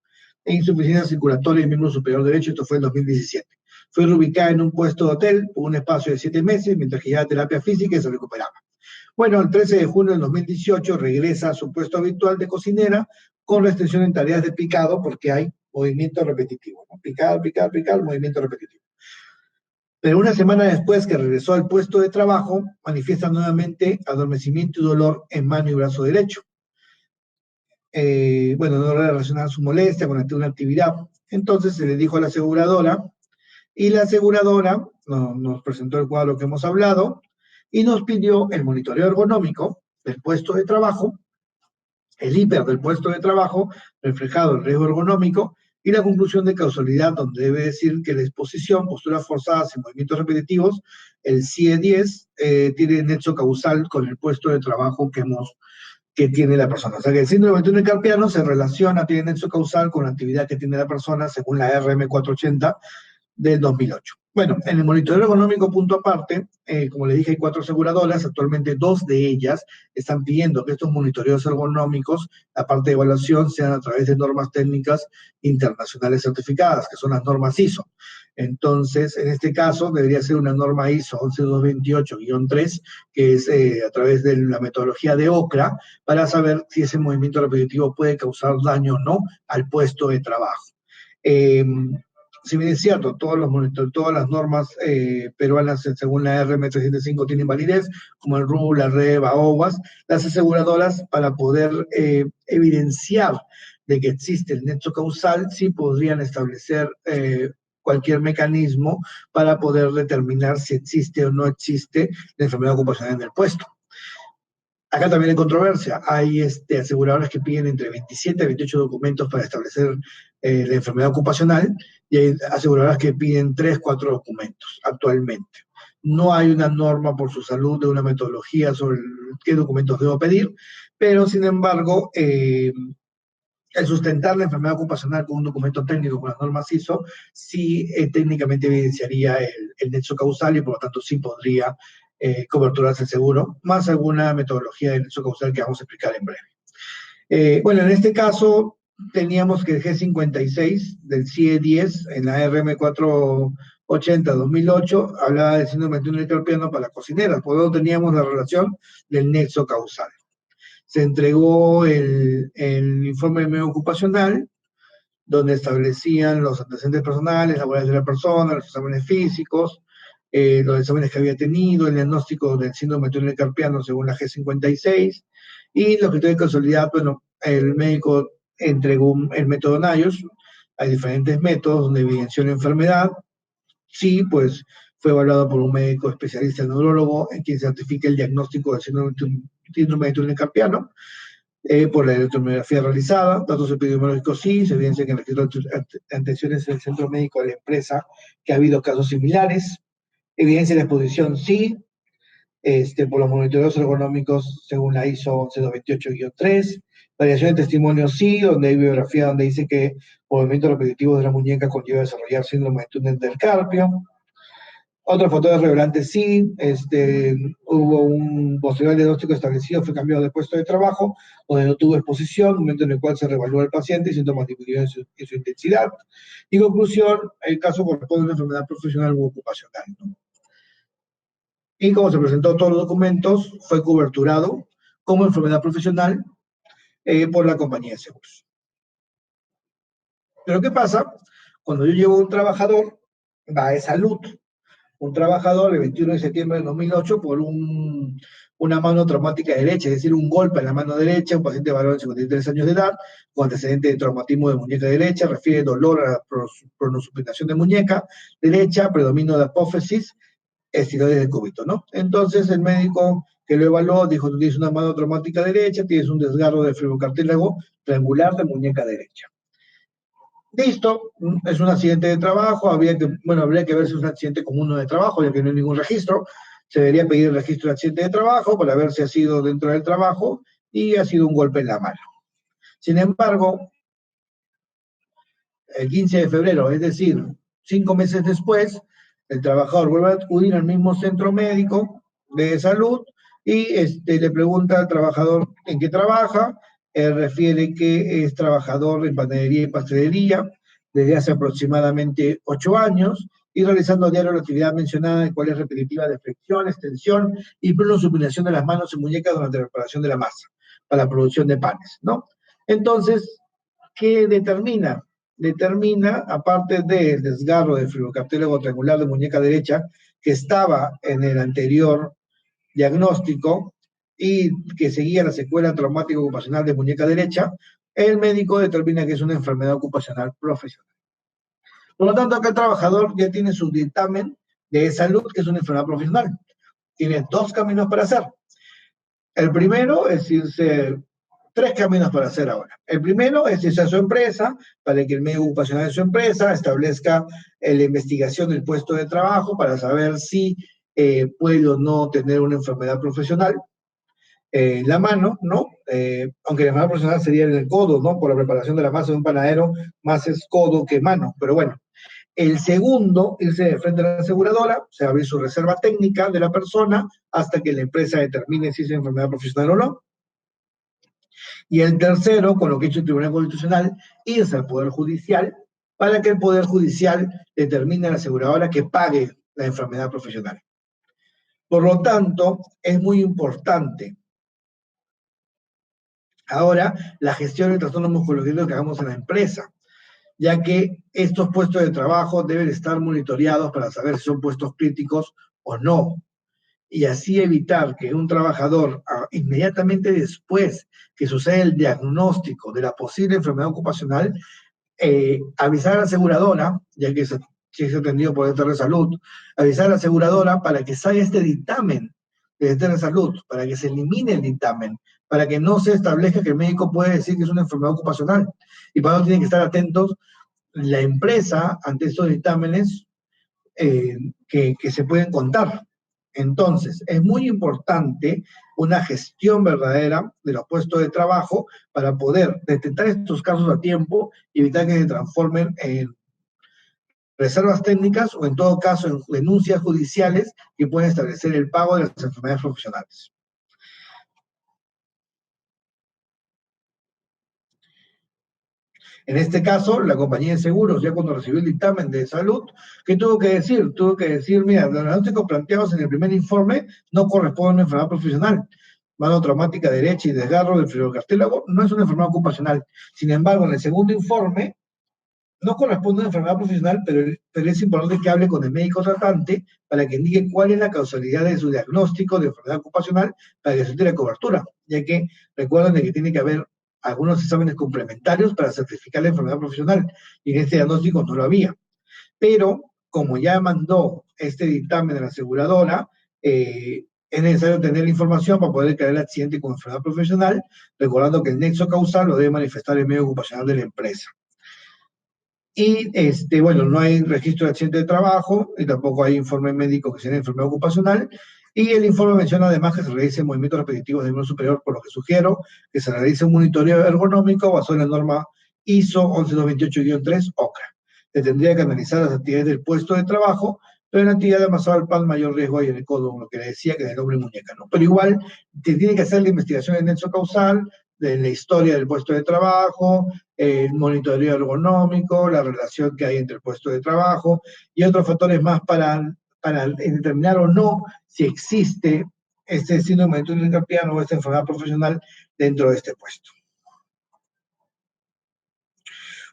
Insuficiencia circulatoria en miembro superior derecho, esto fue en 2017. Fue reubicada en un puesto de hotel por un espacio de 7 meses, mientras que llevaba terapia física y se recuperaba. Bueno, el 13 de junio del 2018 regresa a su puesto habitual de cocinera con restricción en tareas de picado porque hay movimiento repetitivo, ¿no? Picar, picar, picar, movimiento repetitivo. Pero una semana después que regresó al puesto de trabajo, manifiesta nuevamente adormecimiento y dolor en mano y brazo derecho. Bueno, no relacionar su molestia con una actividad. Entonces se le dijo a la aseguradora, y la aseguradora nos presentó el cuadro que hemos hablado y nos pidió el monitoreo ergonómico del puesto de trabajo, el hiper del puesto de trabajo, reflejado el riesgo ergonómico, y la conclusión de causalidad, donde debe decir que la exposición, posturas forzadas y movimientos repetitivos, el CIE-10, tiene nexo causal con el puesto de trabajo que tiene la persona. O sea que el síndrome de túnel carpiano se relaciona, tiene nexo causal con la actividad que tiene la persona según la RM480 del 2008. Bueno, en el monitoreo económico, punto aparte, como le dije, hay 4 aseguradoras, actualmente 2 de ellas están pidiendo que estos monitoreos ergonómicos, aparte de evaluación, sean a través de normas técnicas internacionales certificadas, que son las normas ISO. Entonces, en este caso, debería ser una norma ISO 11228-3, que es a través de la metodología de OCRA, para saber si ese movimiento repetitivo puede causar daño o no al puesto de trabajo. Si bien es cierto, todas las normas peruanas, según la RM305, tienen validez, como el RU, la REV, AOWAS, las aseguradoras, para poder evidenciar de que existe el nexo causal, sí podrían establecer cualquier mecanismo para poder determinar si existe o no existe la enfermedad ocupacional en el puesto. Acá también hay controversia. Hay aseguradoras que piden entre 27 y 28 documentos para establecer la enfermedad ocupacional y hay aseguradoras que piden 3, 4 documentos actualmente. No hay una norma por su salud de una metodología sobre qué documentos debo pedir, pero sin embargo, el sustentar la enfermedad ocupacional con un documento técnico con las normas ISO, sí técnicamente evidenciaría el nexo causal y por lo tanto sí podría coberturarse el seguro, más alguna metodología de nexo causal que vamos a explicar en breve. Bueno, en este caso teníamos que el G56 del CIE-10 en la RM480-2008 hablaba del síndrome de túnel carpiano para cocineras, por lo tanto teníamos la relación del nexo causal. Se entregó el informe de medio ocupacional, donde establecían los antecedentes personales, laborales de la persona, los exámenes físicos, los exámenes que había tenido, el diagnóstico del síndrome de túnel carpiano según la G56, y los criterios de causalidad. Bueno, el médico entregó el método NIOSH. Hay diferentes métodos donde evidenció la enfermedad. Sí, pues fue evaluado por un médico especialista neurólogo en quien certifica el diagnóstico del síndrome de túnel carpiano por la electromiografía realizada. Datos epidemiológicos sí, se evidencia que en el registro de atenciones del centro médico de la empresa que ha habido casos similares. Evidencia de exposición sí, por los monitoreos ergonómicos según la ISO 11228-3. Variación de testimonio sí, donde hay bibliografía donde dice que movimientos repetitivos de la muñeca conlleva desarrollar síndrome de túnel del carpio. Otros factores relevantes sí, hubo un posterior diagnóstico establecido, fue cambiado de puesto de trabajo, donde no tuvo exposición, momento en el cual se reevaluó al paciente y síntomas disminuyeron en su intensidad. Y conclusión, el caso corresponde a una enfermedad profesional u ocupacional, ¿no? Y como se presentó todos los documentos, fue coberturado como enfermedad profesional por la compañía de seguros. Pero ¿qué pasa? Cuando yo llevo a un trabajador, va de salud, un trabajador el 21 de septiembre de 2008 por una mano traumática derecha, es decir, un golpe en la mano derecha, un paciente varón de 53 años de edad, con antecedente de traumatismo de muñeca derecha, refiere dolor a la pronosupinación de muñeca derecha, predominio de apófisis, estiroides de cúbito, ¿no? Entonces el médico que lo evaluó dijo, tú tienes una mano traumática derecha, tienes un desgarro del fibrocartílago triangular de muñeca derecha. Listo, es un accidente de trabajo, habría que ver si es un accidente común de trabajo, ya que no hay ningún registro. Se debería pedir el registro de accidente de trabajo para ver si ha sido dentro del trabajo y ha sido un golpe en la mano. Sin embargo, el 15 de febrero, es decir, 5 meses después, el trabajador vuelve a acudir al mismo centro médico de salud y le pregunta al trabajador en qué trabaja. Él refiere que es trabajador en panadería y pastelería desde hace aproximadamente 8 años y realizando a diario la actividad mencionada, en cual es repetitiva de flexión, extensión y supinación de las manos y muñecas durante la preparación de la masa para la producción de panes, ¿no? Entonces, ¿qué determina? Determina, aparte del desgarro del fibrocartílago triangular de muñeca derecha, que estaba en el anterior diagnóstico y que seguía la secuela traumática ocupacional de muñeca derecha, el médico determina que es una enfermedad ocupacional profesional. Por lo tanto, acá el trabajador ya tiene su dictamen de salud, que es una enfermedad profesional. Tiene dos caminos para hacer. El primero es irse, tres caminos para hacer ahora. El primero es irse a su empresa, para que el medio ocupacional de su empresa establezca la investigación del puesto de trabajo para saber si puede o no tener una enfermedad profesional. La mano, ¿no? Aunque la enfermedad profesional sería en el codo, ¿no? Por la preparación de la masa de un panadero, más es codo que mano, pero bueno. El segundo, irse de frente a la aseguradora, se va a abrir su reserva técnica de la persona hasta que la empresa determine si es enfermedad profesional o no. Y el tercero, con lo que ha hecho el Tribunal Constitucional, irse al Poder Judicial para que el Poder Judicial determine a la aseguradora que pague la enfermedad profesional. Por lo tanto, es muy importante ahora la gestión del trastorno musculoesquelético que hagamos en la empresa, ya que estos puestos de trabajo deben estar monitoreados para saber si son puestos críticos o no, y así evitar que un trabajador, inmediatamente después que sucede el diagnóstico de la posible enfermedad ocupacional, avisar a la aseguradora, ya que si es atendido por el Secretario de Salud, avisar a la aseguradora para que salga este dictamen del Secretario de Salud, para que se elimine el dictamen, para que no se establezca que el médico puede decir que es una enfermedad ocupacional. Y para eso tienen que estar atentos la empresa ante estos dictámenes que se pueden contar. Entonces, es muy importante una gestión verdadera de los puestos de trabajo para poder detectar estos casos a tiempo y evitar que se transformen en reservas técnicas o en todo caso en denuncias judiciales que pueden establecer el pago de las enfermedades profesionales. En este caso, la compañía de seguros, ya cuando recibió el dictamen de salud, ¿qué tuvo que decir? Tuvo que decir, mira, los diagnósticos planteados en el primer informe no corresponden a una enfermedad profesional. Mano traumática derecha y desgarro del fibrocartílago no es una enfermedad ocupacional. Sin embargo, en el segundo informe no corresponde a una enfermedad profesional, pero es importante que hable con el médico tratante para que indique cuál es la causalidad de su diagnóstico de enfermedad ocupacional para que se dé la cobertura, ya que recuerden de que tiene que haber algunos exámenes complementarios para certificar la enfermedad profesional, y en este diagnóstico no lo había. Pero, como ya mandó este dictamen de la aseguradora, es necesario tener la información para poder declarar el accidente con enfermedad profesional, recordando que el nexo causal lo debe manifestar el medio ocupacional de la empresa. Y, bueno, no hay registro de accidente de trabajo y tampoco hay informe médico que sea enfermedad ocupacional. Y el informe menciona además que se realicen movimientos repetitivos de nivel superior, por lo que sugiero que se realice un monitoreo ergonómico basado en la norma ISO 11228-3 OCRA. Se tendría que analizar las actividades del puesto de trabajo pero en la actividad de amasado al pan mayor riesgo hay en el codo, lo que le decía que en el hombre muñeca, ¿no? Pero igual te tiene que hacer la investigación en nexo causal, de la historia del puesto de trabajo, el monitoreo ergonómico, la relación que hay entre el puesto de trabajo y otros factores más para determinar o no si existe este síndrome de túnel carpiano o esta enfermedad profesional dentro de este puesto.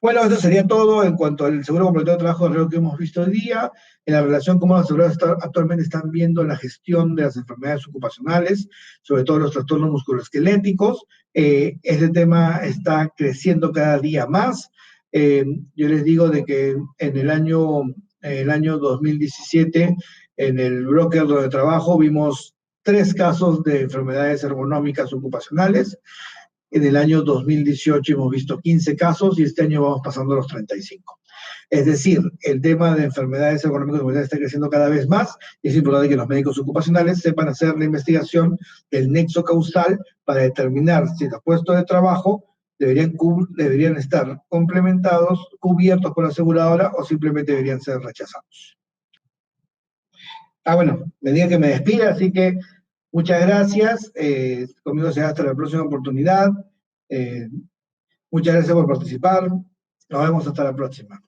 Bueno, esto sería todo en cuanto al seguro complementario de trabajo de riesgo que hemos visto hoy día, en la relación cómo los asegurados actualmente están viendo la gestión de las enfermedades ocupacionales, sobre todo los trastornos musculoesqueléticos. Este tema está creciendo cada día más. Yo les digo de que en el año 2017, en el broker de trabajo, vimos 3 casos de enfermedades ergonómicas ocupacionales. En el año 2018 hemos visto 15 casos y este año vamos pasando a los 35. Es decir, el tema de enfermedades ergonómicas está creciendo cada vez más y es importante que los médicos ocupacionales sepan hacer la investigación del nexo causal para determinar si los puestos de trabajo deberían estar complementados, cubiertos por la aseguradora o simplemente deberían ser rechazados. Bueno, me digan que me despida, así que muchas gracias. Conmigo será hasta la próxima oportunidad. Muchas gracias por participar. Nos vemos hasta la próxima.